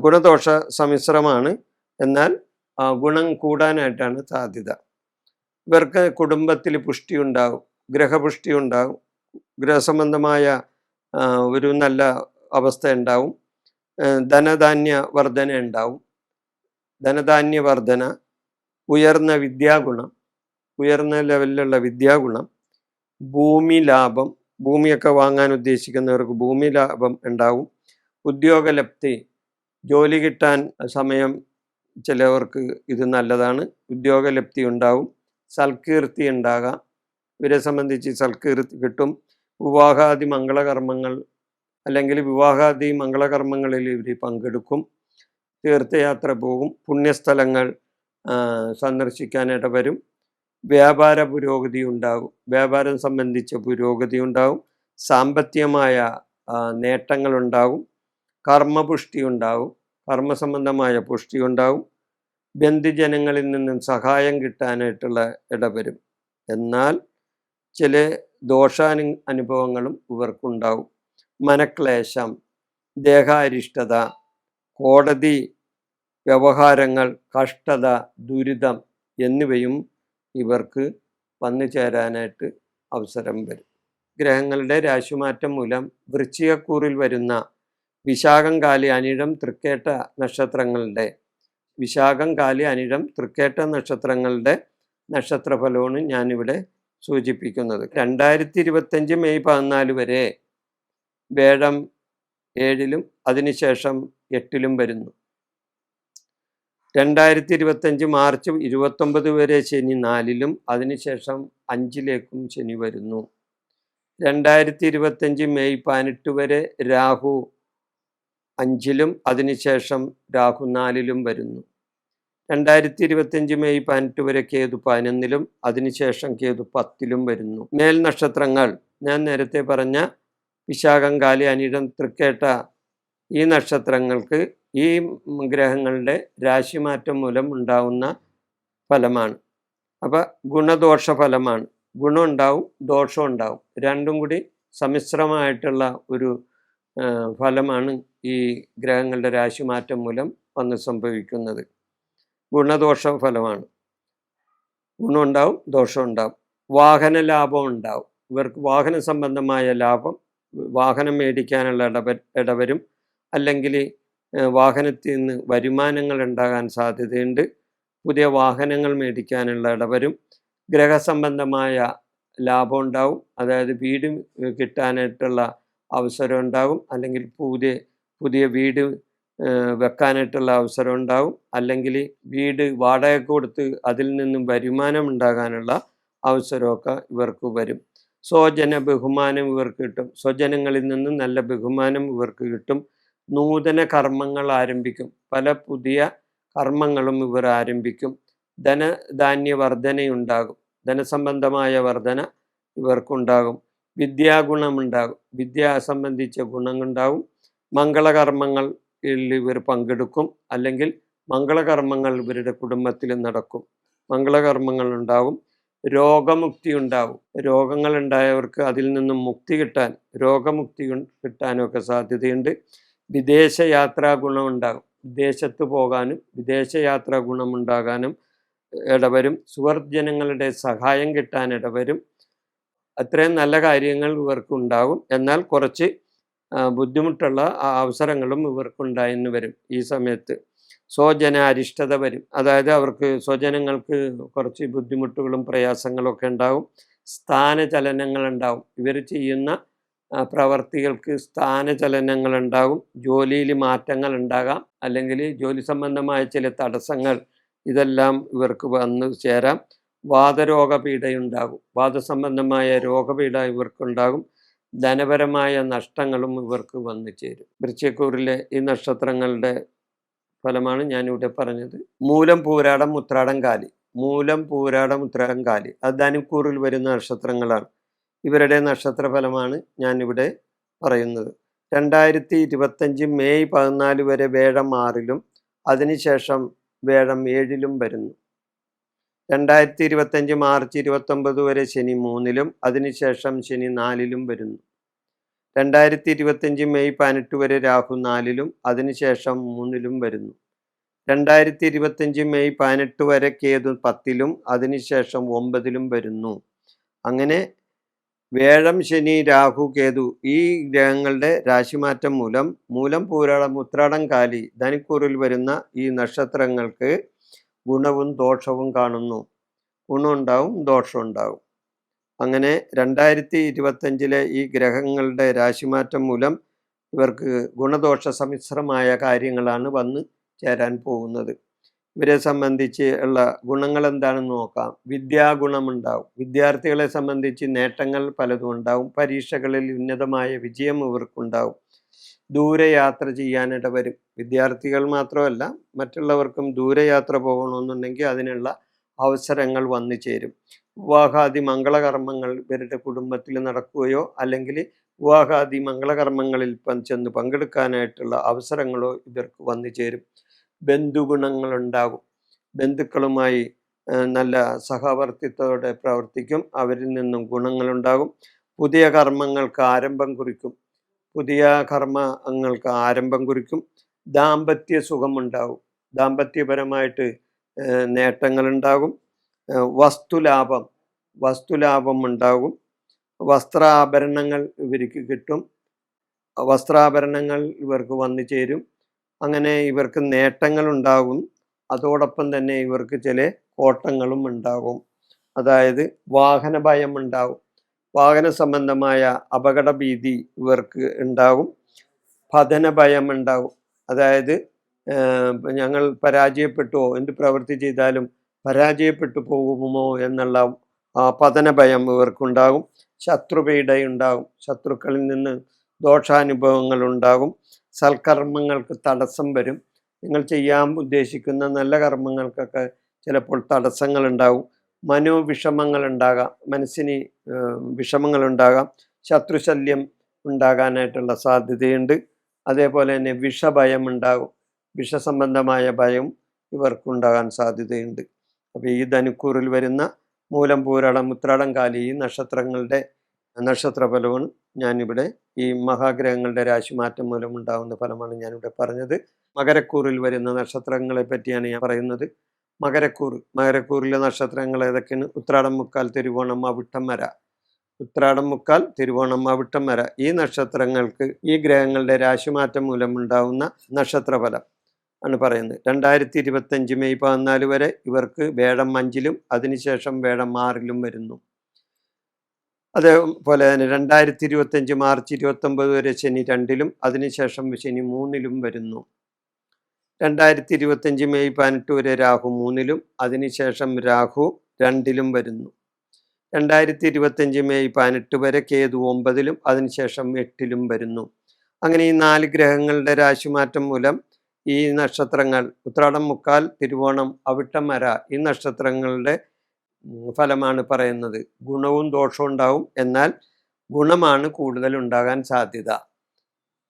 ഗുണദോഷ സമ്മിശ്രമാണ്. എന്നാൽ ഗുണം കൂടാനായിട്ടാണ് സാധ്യത. ഇവർക്ക് കുടുംബത്തിൽ പുഷ്ടി ഉണ്ടാകും, ഗ്രഹപുഷ്ടി ഉണ്ടാകും, ഗ്രഹസംബന്ധമായ ഒരു നല്ല അവസ്ഥ ഉണ്ടാവും, ധനധാന്യ വർധന ഉണ്ടാവും. ധനധാന്യ വർധന, ഉയർന്ന വിദ്യാഗുണം, ഉയർന്ന ലെവലിലുള്ള വിദ്യാഗുണം, ഭൂമി ലാഭം, ഭൂമിയൊക്കെ വാങ്ങാൻ ഉദ്ദേശിക്കുന്നവർക്ക് ഭൂമി ലാഭം ഉണ്ടാവും, ഉദ്യോഗലബ്ധി, ജോലി കിട്ടാൻ സമയം ചിലവർക്ക് ഇത് നല്ലതാണ്, ഉദ്യോഗലബ്ധി ഉണ്ടാവും, സൽകീർത്തി ഉണ്ടാകാം, ഇവരെ സംബന്ധിച്ച് സൽകീർത്തി കിട്ടും. വിവാഹാദി മംഗളകർമ്മങ്ങൾ അല്ലെങ്കിൽ വിവാഹാദി മംഗളകർമ്മങ്ങളിൽ ഇവർ പങ്കെടുക്കും, തീർത്ഥയാത്ര പോകും, പുണ്യസ്ഥലങ്ങൾ സന്ദർശിക്കാനിട വരും, വ്യാപാര പുരോഗതി ഉണ്ടാകും, വ്യാപാരം സംബന്ധിച്ച പുരോഗതി ഉണ്ടാകും, സാമ്പത്തികമായ നേട്ടങ്ങളുണ്ടാകും, കർമ്മപുഷ്ടി ഉണ്ടാകും, കർമ്മസംബന്ധമായ പുഷ്ടി ഉണ്ടാകും, ബന്ധുജനങ്ങളിൽ നിന്നും സഹായം കിട്ടാനായിട്ടുള്ള ഇടവരും. എന്നാൽ ചില അനുഭവങ്ങളും ഇവർക്കുണ്ടാവും. മനക്ലേശം, ദേഹാരിഷ്ടത, കോടതി വ്യവഹാരങ്ങൾ, കഷ്ടത, ദുരിതം എന്നിവയും ഇവർക്ക് വന്നു ചേരാനായിട്ട് അവസരം വരും. ഗ്രഹങ്ങളുടെ രാശിമാറ്റം മൂലം വൃശ്ചികക്കൂറിൽ വരുന്ന വിശാഖം, കാലി, അനിഴം, തൃക്കേട്ട നക്ഷത്രങ്ങളുടെ നക്ഷത്രഫലമാണ് ഞാനിവിടെ സൂചിപ്പിക്കുന്നത്. 2025 മെയ് 14 വരെ വേഴം 7-ലും അതിനുശേഷം 8-ലും വരുന്നു. 2025 മാർച്ച് 29 വരെ ശനി 4-ലും അതിനുശേഷം 5-ലേക്കും ശനി വരുന്നു. 2025 മെയ് 18 വരെ രാഹു 5-ലും അതിനുശേഷം രാഹു 4-ലും വരുന്നു. 2025 മെയ് 18 വരെ കേതു 11-ലും അതിനുശേഷം കേതു 10-ലും വരുന്നു. മേൽ നക്ഷത്രങ്ങൾ ഞാൻ നേരത്തെ പറഞ്ഞ വിശാഖം, കാലി, അനിഴം, തൃക്കേട്ട ഈ നക്ഷത്രങ്ങൾക്ക് ഈ ഗ്രഹങ്ങളുടെ രാശിമാറ്റം മൂലം ഉണ്ടാവുന്ന ഫലമാണ്. അപ്പം ഗുണദോഷ ഫലമാണ്. ഗുണം ഉണ്ടാവും, ദോഷം ഉണ്ടാവും, രണ്ടും കൂടി സമ്മിശ്രമായിട്ടുള്ള ഒരു ഫലമാണ് ഈ ഗ്രഹങ്ങളുടെ രാശിമാറ്റം മൂലം വന്ന് സംഭവിക്കുന്നത്. ഗുണദോഷ ഫലമാണ്. ഗുണമുണ്ടാവും, ദോഷം ഉണ്ടാവും. വാഹന ലാഭം ഉണ്ടാവും. ഇവർക്ക് വാഹന സംബന്ധമായ ലാഭം, വാഹനം മേടിക്കാനുള്ള ഇടവരും, അല്ലെങ്കിൽ വാഹനത്തിൽ നിന്ന് വരുമാനങ്ങൾ ഉണ്ടാകാൻ സാധ്യതയുണ്ട്, പുതിയ വാഹനങ്ങൾ മേടിക്കാനുള്ള ഇടവരും, ഗ്രഹസംബന്ധമായ ലാഭം ഉണ്ടാവും, അതായത് വീട് കിട്ടാനായിട്ടുള്ള അവസരം ഉണ്ടാകും, അല്ലെങ്കിൽ പുതിയ വീട് വെക്കാനായിട്ടുള്ള അവസരം ഉണ്ടാവും, അല്ലെങ്കിൽ വീട് വാടകയ്ക്ക് കൊടുത്ത് അതിൽ നിന്നും വരുമാനം ഉണ്ടാകാനുള്ള അവസരമൊക്കെ ഇവർക്ക് വരും. സ്വജന ബഹുമാനം ഇവർക്ക് കിട്ടും, സ്വജനങ്ങളിൽ നിന്നും നല്ല ബഹുമാനം ഇവർക്ക് കിട്ടും. നൂതന കർമ്മങ്ങൾ ആരംഭിക്കും, പല പുതിയ കർമ്മങ്ങളും ഇവർ ആരംഭിക്കും. ധനധാന്യ വർധനയുണ്ടാകും. ധനസംബന്ധമായ വർധന ഇവർക്കുണ്ടാകും. വിദ്യാഗുണമുണ്ടാകും. വിദ്യ സംബന്ധിച്ച ഗുണങ്ങളുണ്ടാകും. മംഗളകർമ്മങ്ങളിൽ ഇവർ പങ്കെടുക്കും. അല്ലെങ്കിൽ മംഗളകർമ്മങ്ങൾ ഇവരുടെ കുടുംബത്തിൽ നടക്കും. മംഗളകർമ്മങ്ങൾ ഉണ്ടാകും. രോഗമുക്തി ഉണ്ടാകും. രോഗങ്ങൾ ഉണ്ടായവർക്ക് അതിൽ നിന്നും മുക്തി കിട്ടാൻ, രോഗമുക്തി കിട്ടാനൊക്കെ സാധ്യതയുണ്ട്. വിദേശയാത്രാ ഗുണമുണ്ടാകും. വിദേശത്ത് പോകാനും വിദേശയാത്രാ ഗുണമുണ്ടാകാനും ഇടവരും. സുഹൃജനങ്ങളുടെ സഹായം കിട്ടാൻ ഇടവരും. അത്രയും നല്ല കാര്യങ്ങൾ ഇവർക്കുണ്ടാകും. എന്നാൽ കുറച്ച് ബുദ്ധിമുട്ടുള്ള അവസരങ്ങളും ഇവർക്കുണ്ടായെന്ന് വരും. ഈ സമയത്ത് സ്വജന അരിഷ്ടത വരും. അതായത് അവർക്ക് സ്വജനങ്ങൾക്ക് കുറച്ച് ബുദ്ധിമുട്ടുകളും പ്രയാസങ്ങളൊക്കെ ഉണ്ടാകും. സ്ഥാനചലനങ്ങൾ ഉണ്ടാകും. ഇവർ ചെയ്യുന്ന പ്രവർത്തികൾക്ക് സ്ഥാനചലനങ്ങൾ ഉണ്ടാകും. ജോലിയിൽ മാറ്റങ്ങൾ ഉണ്ടാകാം. അല്ലെങ്കിൽ ജോലി സംബന്ധമായ ചില തടസ്സങ്ങൾ ഇതെല്ലാം ഇവർക്ക് വന്നു ചേരാം. വാതരോഗപീഠയുണ്ടാകും. വാദസംബന്ധമായ രോഗപീഠ ഇവർക്കുണ്ടാകും. ധനപരമായ നഷ്ടങ്ങളും ഇവർക്ക് വന്നു ചേരും. വൃശ്ചികക്കൂറിലെ ഈ നക്ഷത്രങ്ങളുടെ ഫലമാണ് ഞാനിവിടെ പറഞ്ഞത്. മൂലം, പൂരാടം, ഉത്രാടം, കാലി. മൂലം, പൂരാടം, ഉത്രാടം, കാലി അത് ധനുക്കൂറിൽ വരുന്ന നക്ഷത്രങ്ങളാണ്. ഇവരുടെ നക്ഷത്രഫലമാണ് ഞാനിവിടെ പറയുന്നത്. 2025 മെയ് 14 വരെ വേഴം 6-ലും അതിനുശേഷം വേഴം 7-ലും വരുന്നു. 2025 മാർച്ച് 29 വരെ ശനി 3-ലും അതിനുശേഷം ശനി 4-ലും വരുന്നു. 2025 മെയ് 18 വരെ രാഹു 4-ലും അതിനുശേഷം 3-ലും വരുന്നു. 2025 മെയ് 18 വരെ കേതു 10-ലും അതിനുശേഷം 9-ലും വരുന്നു. അങ്ങനെ വേഴം, ശനി, രാഹു, കേതു ഈ ഗ്രഹങ്ങളുടെ രാശിമാറ്റം മൂലം മൂലം, പൂരാടം, ഉത്രാടം, കാലി ധനുക്കൂറിൽ വരുന്ന ഈ നക്ഷത്രങ്ങൾക്ക് ഗുണവും ദോഷവും കാണുന്നു. ഗുണമുണ്ടാവും, ദോഷമുണ്ടാവും. അങ്ങനെ 2025 ഈ ഗ്രഹങ്ങളുടെ രാശിമാറ്റം മൂലം ഇവർക്ക് ഗുണദോഷ സമ്മിശ്രമായ കാര്യങ്ങളാണ് വന്ന് ചേരാൻ പോകുന്നത്. ഇവരെ സംബന്ധിച്ച് ഉള്ള ഗുണങ്ങൾ എന്താണെന്ന് നോക്കാം. വിദ്യാഗുണമുണ്ടാവും. വിദ്യാർത്ഥികളെ സംബന്ധിച്ച് നേട്ടങ്ങൾ പലതും ഉണ്ടാവും. പരീക്ഷകളിൽ ഉന്നതമായ വിജയം ഇവർക്കുണ്ടാവും. ദൂരയാത്ര ചെയ്യാനിട വരും. വിദ്യാർത്ഥികൾ മാത്രമല്ല മറ്റുള്ളവർക്കും ദൂരയാത്ര പോകണമെന്നുണ്ടെങ്കിൽ അതിനുള്ള അവസരങ്ങൾ വന്നു ചേരും. വിവാഹാദി മംഗളകർമ്മങ്ങൾ ഇവരുടെ കുടുംബത്തിൽ നടക്കുകയോ അല്ലെങ്കിൽ വിവാഹാദി മംഗളകർമ്മങ്ങളിൽ ചെന്ന് പങ്കെടുക്കാനായിട്ടുള്ള അവസരങ്ങളോ ഇവർക്ക് വന്നു ചേരും. ബന്ധുഗുണങ്ങളുണ്ടാകും. ബന്ധുക്കളുമായി നല്ല സഹവർത്തിത്വത്തോടെ പ്രവർത്തിക്കും. അവരിൽ നിന്നും ഗുണങ്ങളുണ്ടാകും. പുതിയ കർമ്മങ്ങൾക്ക് ആരംഭം കുറിക്കും. പുതിയ കർമ്മങ്ങൾക്ക് ആരംഭം കുറിക്കും. ദാമ്പത്യ സുഖമുണ്ടാകും. ദാമ്പത്യപരമായിട്ട് നേട്ടങ്ങളുണ്ടാകും. വസ്തുലാഭം ഉണ്ടാകും. വസ്ത്രാഭരണങ്ങൾ ഇവർക്ക് കിട്ടും. വസ്ത്രാഭരണങ്ങൾ ഇവർക്ക് വന്നു ചേരും. അങ്ങനെ ഇവർക്ക് നേട്ടങ്ങൾ ഉണ്ടാകും. അതോടൊപ്പം തന്നെ ഇവർക്ക് ചില കോട്ടങ്ങളും ഉണ്ടാകും. അതായത് വാഹന ഭയം ഉണ്ടാകും. വാഹന സംബന്ധമായ അപകട ഭീതി ഇവർക്ക് ഉണ്ടാകും. പതന ഭയം ഉണ്ടാകും. അതായത് ഞങ്ങൾ പരാജയപ്പെട്ടുവോ, എന്ത് പ്രവൃത്തി ചെയ്താലും പരാജയപ്പെട്ടു പോകുമോ എന്നുള്ള പതന ഭയം ഇവർക്കുണ്ടാകും. ശത്രുപീഡയുണ്ടാകും. ശത്രുക്കളിൽ നിന്ന് ദോഷാനുഭവങ്ങൾ ഉണ്ടാകും. സൽക്കർമ്മങ്ങൾക്ക് തടസ്സം വരും. നിങ്ങൾ ചെയ്യാൻ ഉദ്ദേശിക്കുന്ന നല്ല കർമ്മങ്ങൾക്കൊക്കെ ചിലപ്പോൾ തടസ്സങ്ങൾ ഉണ്ടാകും. മനോവിഷമങ്ങൾ ഉണ്ടാകാം. മനസ്സിന് വിഷമങ്ങൾ ഉണ്ടാകാം. ശത്രുശല്യം ഉണ്ടാകാനായിട്ടുള്ള സാധ്യതയുണ്ട്. അതേപോലെ തന്നെ വിഷഭയം ഉണ്ടാകും. വിഷസംബന്ധമായ ഭയം ഇവർക്കുണ്ടാകാൻ സാധ്യതയുണ്ട്. അപ്പോൾ ഈ ധനുക്കൂറിൽ വരുന്ന മൂലം, പൂരാടം, ഉത്രാടം, കാലി ഈ നക്ഷത്രങ്ങളുടെ നക്ഷത്രഫലമാണ് ഞാനിവിടെ ഈ മഹാഗ്രഹങ്ങളുടെ രാശിമാറ്റം മൂലം ഉണ്ടാകുന്ന ഫലമാണ് ഞാനിവിടെ പറഞ്ഞത്. മകരക്കൂറിൽ വരുന്ന നക്ഷത്രങ്ങളെ പറ്റിയാണ് ഞാൻ പറയുന്നത്. മകരക്കൂറിലെ നക്ഷത്രങ്ങൾ ഏതൊക്കെയാണ്? ഉത്രാടം, മുക്കാൽ, തിരുവോണം, അവിട്ടം, വര. ഉത്രാടം, മുക്കാൽ, തിരുവോണം, അവിട്ടം, വര ഈ നക്ഷത്രങ്ങൾക്ക് ഈ ഗ്രഹങ്ങളുടെ രാശിമാറ്റം മൂലം ഉണ്ടാകുന്ന നക്ഷത്രഫലം ആണ് പറയുന്നത്. 2025 മെയ് 14 വരെ ഇവർക്ക് വേഴം 5-ലും അതിനുശേഷം വേഴം 6-ലും വരുന്നു. അതേപോലെ തന്നെ 2025 മാർച്ച് 29 വരെ ശനി 2-ലും അതിനുശേഷം ശനി 3-ലും വരുന്നു. 2025 മെയ് 18 വരെ രാഹു 3-ലും അതിനുശേഷം രാഹു 2-ലും വരുന്നു. 2025 മെയ് 18 വരെ കേതു 9-ലും അതിനുശേഷം 8-ലും വരുന്നു. അങ്ങനെ ഈ 4 ഗ്രഹങ്ങളുടെ രാശിമാറ്റം മൂലം ഈ നക്ഷത്രങ്ങൾ ഉത്രാടം, മുക്കാൽ, തിരുവോണം, അവിട്ടം, മര ഈ നക്ഷത്രങ്ങളുടെ ഫലമാണ് പറയുന്നത്. ഗുണവും ദോഷവും ഉണ്ടാവും. എന്നാൽ ഗുണമാണ് കൂടുതൽ ഉണ്ടാകാൻ സാധ്യത.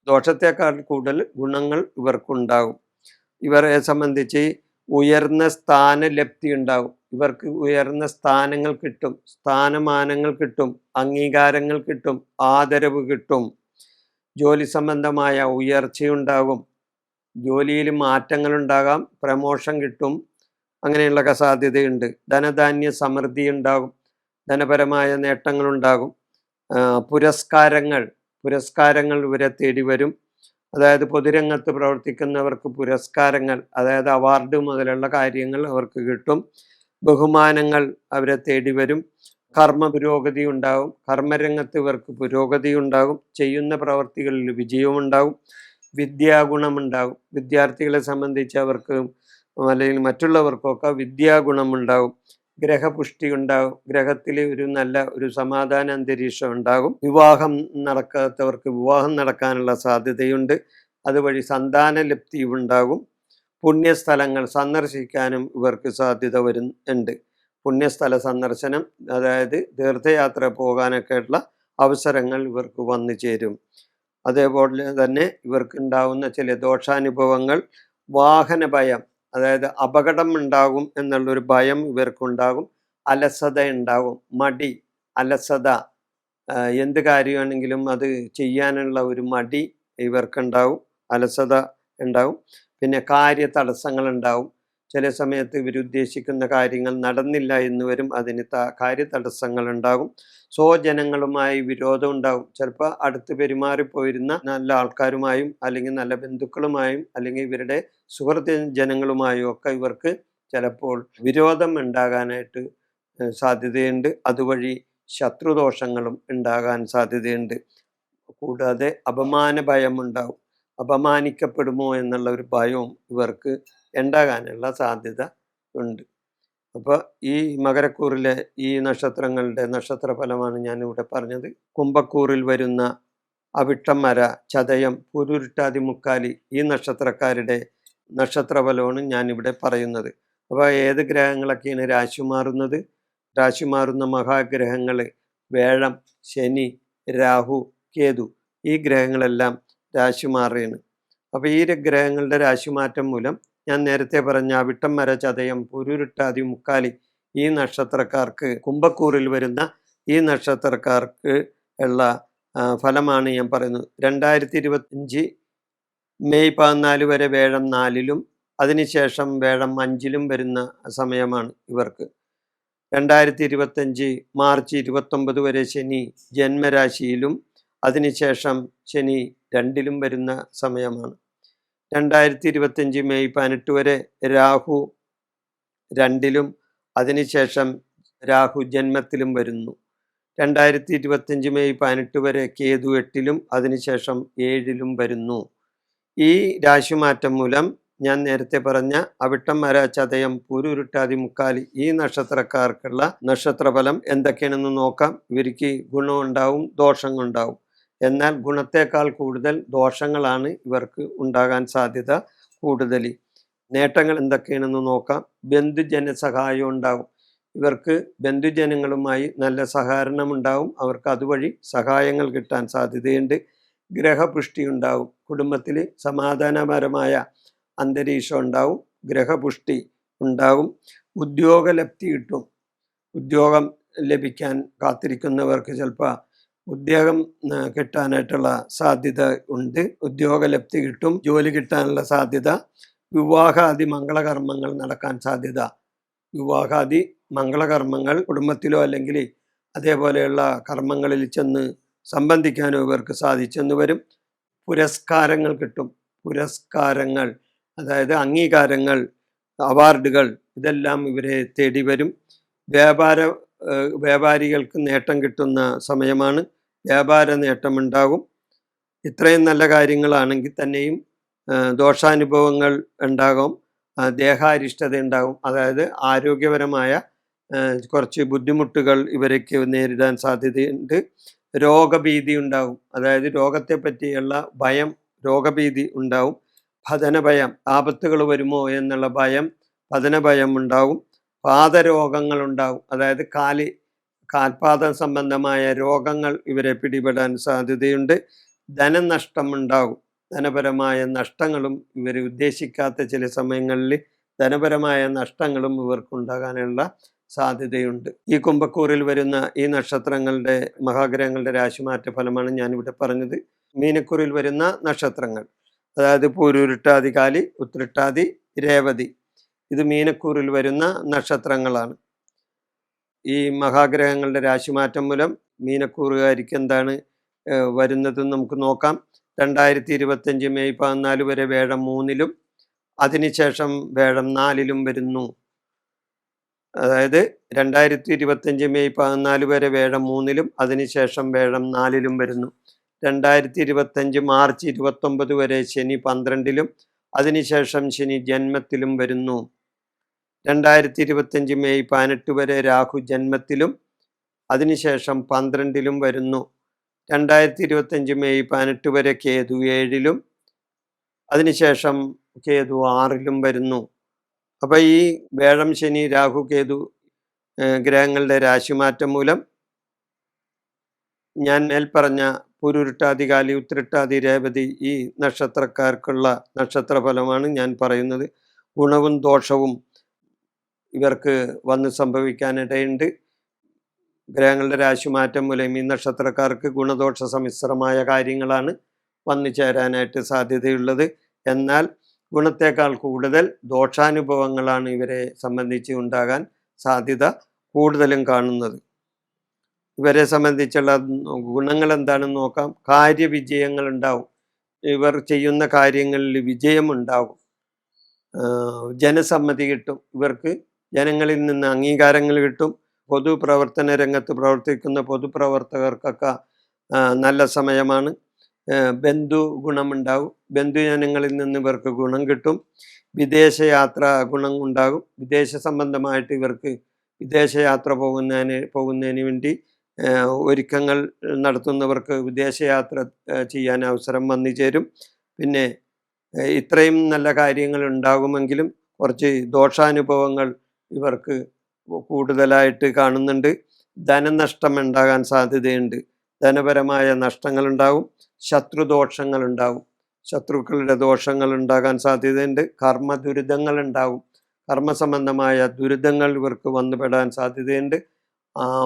ദോഷത്തെക്കാൾ കൂടുതൽ ഗുണങ്ങൾ ഇവർക്കുണ്ടാകും. ഇവരെ സംബന്ധിച്ച് ഉയർന്ന സ്ഥാനലബ്ധി ഉണ്ടാകും. ഇവർക്ക് ഉയർന്ന സ്ഥാനങ്ങൾ കിട്ടും, സ്ഥാനമാനങ്ങൾ കിട്ടും, അംഗീകാരങ്ങൾ കിട്ടും, ആദരവ് കിട്ടും, ജോലി സംബന്ധമായ ഉയർച്ചയുണ്ടാകും, ജോലിയിൽ മാറ്റങ്ങൾ ഉണ്ടാകാം, പ്രമോഷൻ കിട്ടും, അങ്ങനെയുള്ളൊക്കെ സാധ്യതയുണ്ട്. ധനധാന്യ സമൃദ്ധി ഉണ്ടാകും, ധനപരമായ നേട്ടങ്ങളുണ്ടാകും. പുരസ്കാരങ്ങൾ ഇവരെ തേടി വരും. അതായത് പൊതുരംഗത്ത് പ്രവർത്തിക്കുന്നവർക്ക് പുരസ്കാരങ്ങൾ, അതായത് അവാർഡ് മുതലുള്ള കാര്യങ്ങൾ അവർക്ക് കിട്ടും. ബഹുമാനങ്ങൾ അവരെ തേടി വരും. കർമ്മ പുരോഗതി ഉണ്ടാകും. കർമ്മരംഗത്ത് ഇവർക്ക് പുരോഗതി ഉണ്ടാകും. ചെയ്യുന്ന പ്രവർത്തികളിൽ വിജയമുണ്ടാകും. വിദ്യാഗുണമുണ്ടാകും. വിദ്യാർത്ഥികളെ സംബന്ധിച്ച് അവർക്ക് അല്ലെങ്കിൽ മറ്റുള്ളവർക്കൊക്കെ വിദ്യാഗുണമുണ്ടാകും. ഗ്രഹപുഷ്ടി ഉണ്ടാകും. ഗ്രഹത്തിൽ ഒരു സമാധാന അന്തരീക്ഷം ഉണ്ടാകും. വിവാഹം നടക്കാത്തവർക്ക് വിവാഹം നടക്കാനുള്ള സാധ്യതയുണ്ട്. അതുവഴി സന്താനലബ്ധി ഉണ്ടാകും. പുണ്യസ്ഥലങ്ങൾ സന്ദർശിക്കാനും ഇവർക്ക് സാധ്യത ഉണ്ട്. പുണ്യസ്ഥല സന്ദർശനം, അതായത് തീർത്ഥയാത്ര പോകാനൊക്കെയുള്ള അവസരങ്ങൾ ഇവർക്ക് വന്നു ചേരും. അതേപോലെ തന്നെ ഇവർക്ക് ഉണ്ടാകുന്ന ചില ദോഷാനുഭവങ്ങൾ, വാഹന ഭയം, അതായത് അപകടം ഉണ്ടാകും എന്നുള്ളൊരു ഭയം ഇവർക്കുണ്ടാകും. അലസത ഉണ്ടാകും, മടി, അലസത, എന്ത് കാര്യമാണെങ്കിലും അത് ചെയ്യാനുള്ള ഒരു മടി ഇവർക്കുണ്ടാവും, അലസത ഉണ്ടാവും. പിന്നെ കാര്യ തടസ്സങ്ങൾ ഉണ്ടാവും. ചില സമയത്ത് ഇവരുദ്ദേശിക്കുന്ന കാര്യങ്ങൾ നടന്നില്ല എന്ന് വരും. അതിന് കാര്യ തടസ്സങ്ങൾ ഉണ്ടാകും. സ്വജനങ്ങളുമായി വിരോധം ഉണ്ടാകും. ചിലപ്പോൾ അടുത്ത് പെരുമാറിപ്പോയിരുന്ന നല്ല ആൾക്കാരുമായും അല്ലെങ്കിൽ നല്ല ബന്ധുക്കളുമായും അല്ലെങ്കിൽ ഇവരുടെ സുഹൃത്ത് ജനങ്ങളുമായും ഒക്കെ ഇവർക്ക് ചിലപ്പോൾ വിരോധം ഉണ്ടാകാനായിട്ട് സാധ്യതയുണ്ട്. അതുവഴി ശത്രുദോഷങ്ങളും ഉണ്ടാകാൻ സാധ്യതയുണ്ട്. കൂടാതെ അപമാന ഭയം ഉണ്ടാവും. അപമാനിക്കപ്പെടുമോ എന്നുള്ള ഒരു ഭയവും ഇവർക്ക് ഉണ്ടാകാനുള്ള സാധ്യത ഉണ്ട്. അപ്പോൾ ഈ മകരക്കൂറിലെ ഈ നക്ഷത്രങ്ങളുടെ നക്ഷത്രഫലമാണ് ഞാനിവിടെ പറഞ്ഞത്. കുംഭക്കൂറിൽ വരുന്ന അവിട്ടം, മര, ചതയം, പുരുരുട്ടാതി, മുക്കാലി ഈ നക്ഷത്രക്കാരുടെ നക്ഷത്രഫലമാണ് ഞാനിവിടെ പറയുന്നത്. അപ്പോൾ ഏത് ഗ്രഹങ്ങളൊക്കെയാണ് രാശി മാറുന്നത്? രാശി മാറുന്ന മഹാഗ്രഹങ്ങൾ വേഴം, ശനി, രാഹു, കേതു ഈ ഗ്രഹങ്ങളെല്ലാം രാശി മാറുകയാണ്. അപ്പോൾ ഈ ഗ്രഹങ്ങളുടെ രാശിമാറ്റം മൂലം ഞാൻ നേരത്തെ പറഞ്ഞ അവിട്ടം, മര, ചതയം, പുരുരുട്ടാതി, മുക്കാലി ഈ നക്ഷത്രക്കാർക്ക്, കുംഭക്കൂറിൽ വരുന്ന ഈ നക്ഷത്രക്കാർക്ക് ഉള്ള ഫലമാണ് ഞാൻ പറയുന്നത്. 2025 മെയ് 14 വരെ വേഴം 4-ലും അതിനുശേഷം വേഴം 5-ലും വരുന്ന സമയമാണ് ഇവർക്ക്. 2025 മാർച്ച് 29 വരെ ശനി ജന്മരാശിയിലും അതിനുശേഷം ശനി 2-ലും വരുന്ന സമയമാണ്. 2025 മെയ് 18 വരെ രാഹു 2-ലും അതിനുശേഷം രാഹു ജന്മത്തിലും വരുന്നു. 2025 മെയ് 18 വരെ കേതു 8-ലും അതിനുശേഷം 7-ലും വരുന്നു. ഈ രാശിമാറ്റം മൂലം ഞാൻ നേരത്തെ പറഞ്ഞ അവിട്ടം, മര, ചതയം, പുരുരുട്ടാതി, മുക്കാലി ഈ നക്ഷത്രക്കാർക്കുള്ള നക്ഷത്രഫലം എന്തൊക്കെയാണെന്ന് നോക്കാം. ഇവർക്ക് ഗുണമുണ്ടാവും, ദോഷങ്ങളുണ്ടാവും. എന്നാൽ ഗുണത്തേക്കാൾ കൂടുതൽ ദോഷങ്ങളാണ് ഇവർക്ക് ഉണ്ടാകാൻ സാധ്യത കൂടുതൽ. നേട്ടങ്ങൾ എന്തൊക്കെയാണെന്ന് നോക്കാം. ബന്ധുജന സഹായം ഉണ്ടാകും. ഇവർക്ക് ബന്ധുജനങ്ങളുമായി നല്ല സഹകരണം ഉണ്ടാവും. അവർക്ക് അതുവഴി സഹായങ്ങൾ കിട്ടാൻ സാധ്യതയുണ്ട്. ഗ്രഹപുഷ്ടി ഉണ്ടാവും. കുടുംബത്തിൽ സമാധാനപരമായ അന്തരീക്ഷം ഉണ്ടാവും. ഗ്രഹപുഷ്ടി ഉണ്ടാവും. ഉദ്യോഗലബ്ധി കിട്ടും. ഉദ്യോഗം ലഭിക്കാൻ കാത്തിരിക്കുന്നവർക്ക് ചിലപ്പോൾ ഉദ്യോഗം കിട്ടാനായിട്ടുള്ള സാധ്യത ഉണ്ട്. ഉദ്യോഗലബ്ധി കിട്ടും. ജോലി കിട്ടാനുള്ള സാധ്യത. വിവാഹാദി മംഗളകർമ്മങ്ങൾ നടക്കാൻ സാധ്യത. വിവാഹാദി മംഗളകർമ്മങ്ങൾ കുടുംബത്തിലോ അല്ലെങ്കിൽ അതേപോലെയുള്ള കർമ്മങ്ങളിൽ ചെന്ന് സംബന്ധിക്കാനോ ഇവർക്ക് സാധിച്ചെന്ന് വരും. പുരസ്കാരങ്ങൾ കിട്ടും. പുരസ്കാരങ്ങൾ, അതായത് അംഗീകാരങ്ങൾ, അവാർഡുകൾ ഇതെല്ലാം ഇവരെ തേടി വരും. വ്യാപാരികൾക്ക് നേട്ടം കിട്ടുന്ന സമയമാണ്. വ്യാപാര നേട്ടമുണ്ടാകും. ഇത്രയും നല്ല കാര്യങ്ങളാണെങ്കിൽ തന്നെയും ദോഷാനുഭവങ്ങൾ ഉണ്ടാകും. ദേഹാരിഷ്ടത ഉണ്ടാകും. അതായത് ആരോഗ്യപരമായ കുറച്ച് ബുദ്ധിമുട്ടുകൾ ഇവർക്ക് നേരിടാൻ സാധ്യതയുണ്ട്. രോഗഭീതി ഉണ്ടാകും. അതായത് രോഗത്തെ പറ്റിയുള്ള ഭയം, രോഗഭീതി ഉണ്ടാവും. പതനഭയം, ആപത്തുകൾ വരുമോ എന്നുള്ള ഭയം, പതനഭയം ഉണ്ടാകും. പാദരോഗങ്ങളുണ്ടാകും, അതായത് കാൽപാദം സംബന്ധമായ രോഗങ്ങൾ ഇവരെ പിടിപെടാൻ സാധ്യതയുണ്ട്. ധനനഷ്ടം ഉണ്ടാകും, ധനപരമായ നഷ്ടങ്ങളും ഇവർ ഉദ്ദേശിക്കാത്ത ചില സമയങ്ങളിൽ ധനപരമായ നഷ്ടങ്ങളും ഇവർക്കുണ്ടാകാനുള്ള സാധ്യതയുണ്ട്. ഈ കുംഭക്കൂറിൽ വരുന്ന ഈ നക്ഷത്രങ്ങളുടെ മഹാഗ്രഹങ്ങളുടെ രാശിമാറ്റ ഫലമാണ് ഞാനിവിടെ പറഞ്ഞത്. മീനക്കൂറിൽ വരുന്ന നക്ഷത്രങ്ങൾ, അതായത് പൂരുരുട്ടാതി, കാലി, ഉത്രട്ടാതി, രേവതി, ഇത് മീനക്കൂറിൽ വരുന്ന നക്ഷത്രങ്ങളാണ്. ഈ മഹാഗ്രഹങ്ങളുടെ രാശിമാറ്റം മൂലം മീനക്കൂറുകാർക്ക് എന്താണ് വരുന്നതെന്ന് നമുക്ക് നോക്കാം. 2025 മെയ് 14 വരെ വേഴം 3-ലും അതിനുശേഷം വേഴം 4-ലും വരുന്നു. അതായത് 2025 മെയ് 14 വരെ വേഴം 3-ലും അതിനുശേഷം വേഴം 4-ലും വരുന്നു. 2025 മാർച്ച് 29 വരെ ശനി 12-ലും അതിനുശേഷം ശനി ജന്മത്തിലും വരുന്നു. 2025 മെയ് 18 വരെ രാഹു ജന്മത്തിലും അതിനുശേഷം 12-ലും വരുന്നു. 2025 മെയ് 18 വരെ കേതു 7-ലും അതിനുശേഷം കേതു 6-ലും വരുന്നു. അപ്പൊ ഈ വേഴം, ശനി, രാഹു, കേതു ഗ്രഹങ്ങളുടെ രാശിമാറ്റം മൂലം ഞാൻ മേൽപ്പറഞ്ഞ പുരുരുട്ടാതി, കാലി, ഉത്രട്ടാതി, രേവതി ഈ നക്ഷത്രക്കാർക്കുള്ള നക്ഷത്രഫലമാണ് ഞാൻ പറയുന്നത്. ഗുണവും ദോഷവും ഇവർക്ക് വന്ന് സംഭവിക്കാനിടയുണ്ട്. ഗ്രഹങ്ങളുടെ രാശിമാറ്റം മൂലം ഈ നക്ഷത്രക്കാർക്ക് ഗുണദോഷ സമ്മിശ്രമായ കാര്യങ്ങളാണ് വന്നു ചേരാനായിട്ട് സാധ്യതയുള്ളത്. എന്നാൽ ഗുണത്തേക്കാൾ കൂടുതൽ ദോഷാനുഭവങ്ങളാണ് ഇവരെ സംബന്ധിച്ച് ഉണ്ടാകാൻ സാധ്യത കൂടുതലും കാണുന്നത്. ഇവരെ സംബന്ധിച്ചുള്ള ഗുണങ്ങൾ എന്താണെന്ന് നോക്കാം. കാര്യവിജയങ്ങൾ ഉണ്ടാവും, ഇവർ ചെയ്യുന്ന കാര്യങ്ങളിൽ വിജയമുണ്ടാകും. ജനസമ്മതി കിട്ടും, ഇവർക്ക് ജനങ്ങളിൽ നിന്ന് അംഗീകാരങ്ങൾ കിട്ടും. പൊതുപ്രവർത്തന രംഗത്ത് പ്രവർത്തിക്കുന്ന പൊതുപ്രവർത്തകർക്കൊക്കെ നല്ല സമയമാണ്. ബന്ധു ഗുണമുണ്ടാകും, ബന്ധുജനങ്ങളിൽ നിന്ന് ഇവർക്ക് ഗുണം കിട്ടും. വിദേശയാത്ര ഗുണം ഉണ്ടാകും. വിദേശ സംബന്ധമായിട്ട് ഇവർക്ക് വിദേശയാത്ര പോകുന്നതിന് വേണ്ടി ഒരുക്കങ്ങൾ നടത്തുന്നവർക്ക് വിദേശയാത്ര ചെയ്യാൻ അവസരം വന്നു ചേരും. പിന്നെ ഇത്രയും നല്ല കാര്യങ്ങൾ ഉണ്ടാകുമെങ്കിലും കുറച്ച് ദോഷാനുഭവങ്ങൾ ഇവർക്ക് കൂടുതലായിട്ട് കാണുന്നുണ്ട്. ധനനഷ്ടം ഉണ്ടാകാൻ സാധ്യതയുണ്ട്, ധനപരമായ നഷ്ടങ്ങൾ ഉണ്ടാകും, ശത്രുദോഷങ്ങൾ ഉണ്ടാകും, ശത്രുക്കളുടെ ദോഷങ്ങൾ ഉണ്ടാകാൻ സാധ്യതയുണ്ട്. കർമ്മ ദുരിതങ്ങൾ ഉണ്ടാകും, കർമ്മസംബന്ധമായ ദുരിതങ്ങൾ ഇവർക്ക് വന്നുപെടാൻ സാധ്യതയുണ്ട്.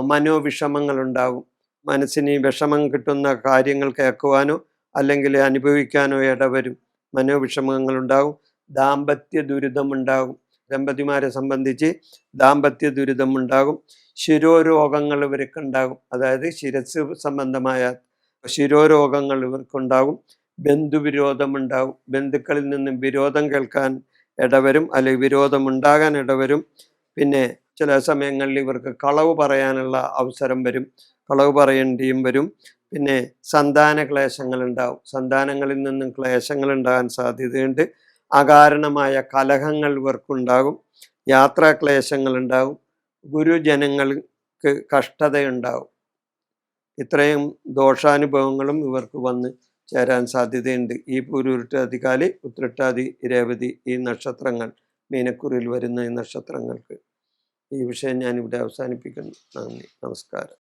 മനോവിഷമങ്ങൾ ഉണ്ടാകും, മനസ്സിന് വിഷമം കിട്ടുന്ന കാര്യങ്ങൾ കേൾക്കുവാനോ അല്ലെങ്കിൽ അനുഭവിക്കാനോ ഇടവരും. മനോവിഷമങ്ങൾ ഉണ്ടാകും. ദാമ്പത്യ ദുരിതമുണ്ടാകും, ദമ്പതിമാരെ സംബന്ധിച്ച് ദാമ്പത്യ ദുരിതം ഉണ്ടാകും. ശിരോരോഗങ്ങൾ ഇവർക്ക് ഉണ്ടാകും, അതായത് ശിരസ് സംബന്ധമായ ശിരോരോഗങ്ങൾ ഇവർക്കുണ്ടാകും. ബന്ധുവിരോധമുണ്ടാകും, ബന്ധുക്കളിൽ നിന്നും വിരോധം കേൾക്കാൻ ഇടവരും, അല്ലെങ്കിൽ വിരോധം ഉണ്ടാകാൻ ഇടവരും. പിന്നെ ചില സമയങ്ങളിൽ ഇവർക്ക് കളവ് പറയാനുള്ള അവസരം വരും, കളവ് പറയേണ്ടിയും വരും. പിന്നെ സന്താന ക്ലേശങ്ങൾ ഉണ്ടാവും, സന്താനങ്ങളിൽ നിന്നും ക്ലേശങ്ങൾ ഉണ്ടാകാൻ സാധ്യതയുണ്ട്. അകാരണമായ കലഹങ്ങൾ ഇവർക്കുണ്ടാകും. യാത്രാക്ലേശങ്ങൾ ഉണ്ടാകും. ഗുരുജനങ്ങൾക്ക് കഷ്ടതയുണ്ടാകും. ഇത്രയും ദോഷാനുഭവങ്ങളും ഇവർക്ക് വന്ന് ചേരാൻ സാധ്യതയുണ്ട്. ഈ പൂരുരുട്ടാതി, കാലി, ഉത്രട്ടാതി, രേവതി ഈ നക്ഷത്രങ്ങൾ, മീനക്കുറിയിൽ വരുന്ന ഈ നക്ഷത്രങ്ങൾക്ക്. ഈ വിഷയം ഞാനിവിടെ അവസാനിപ്പിക്കുന്നു. നന്ദി, നമസ്കാരം.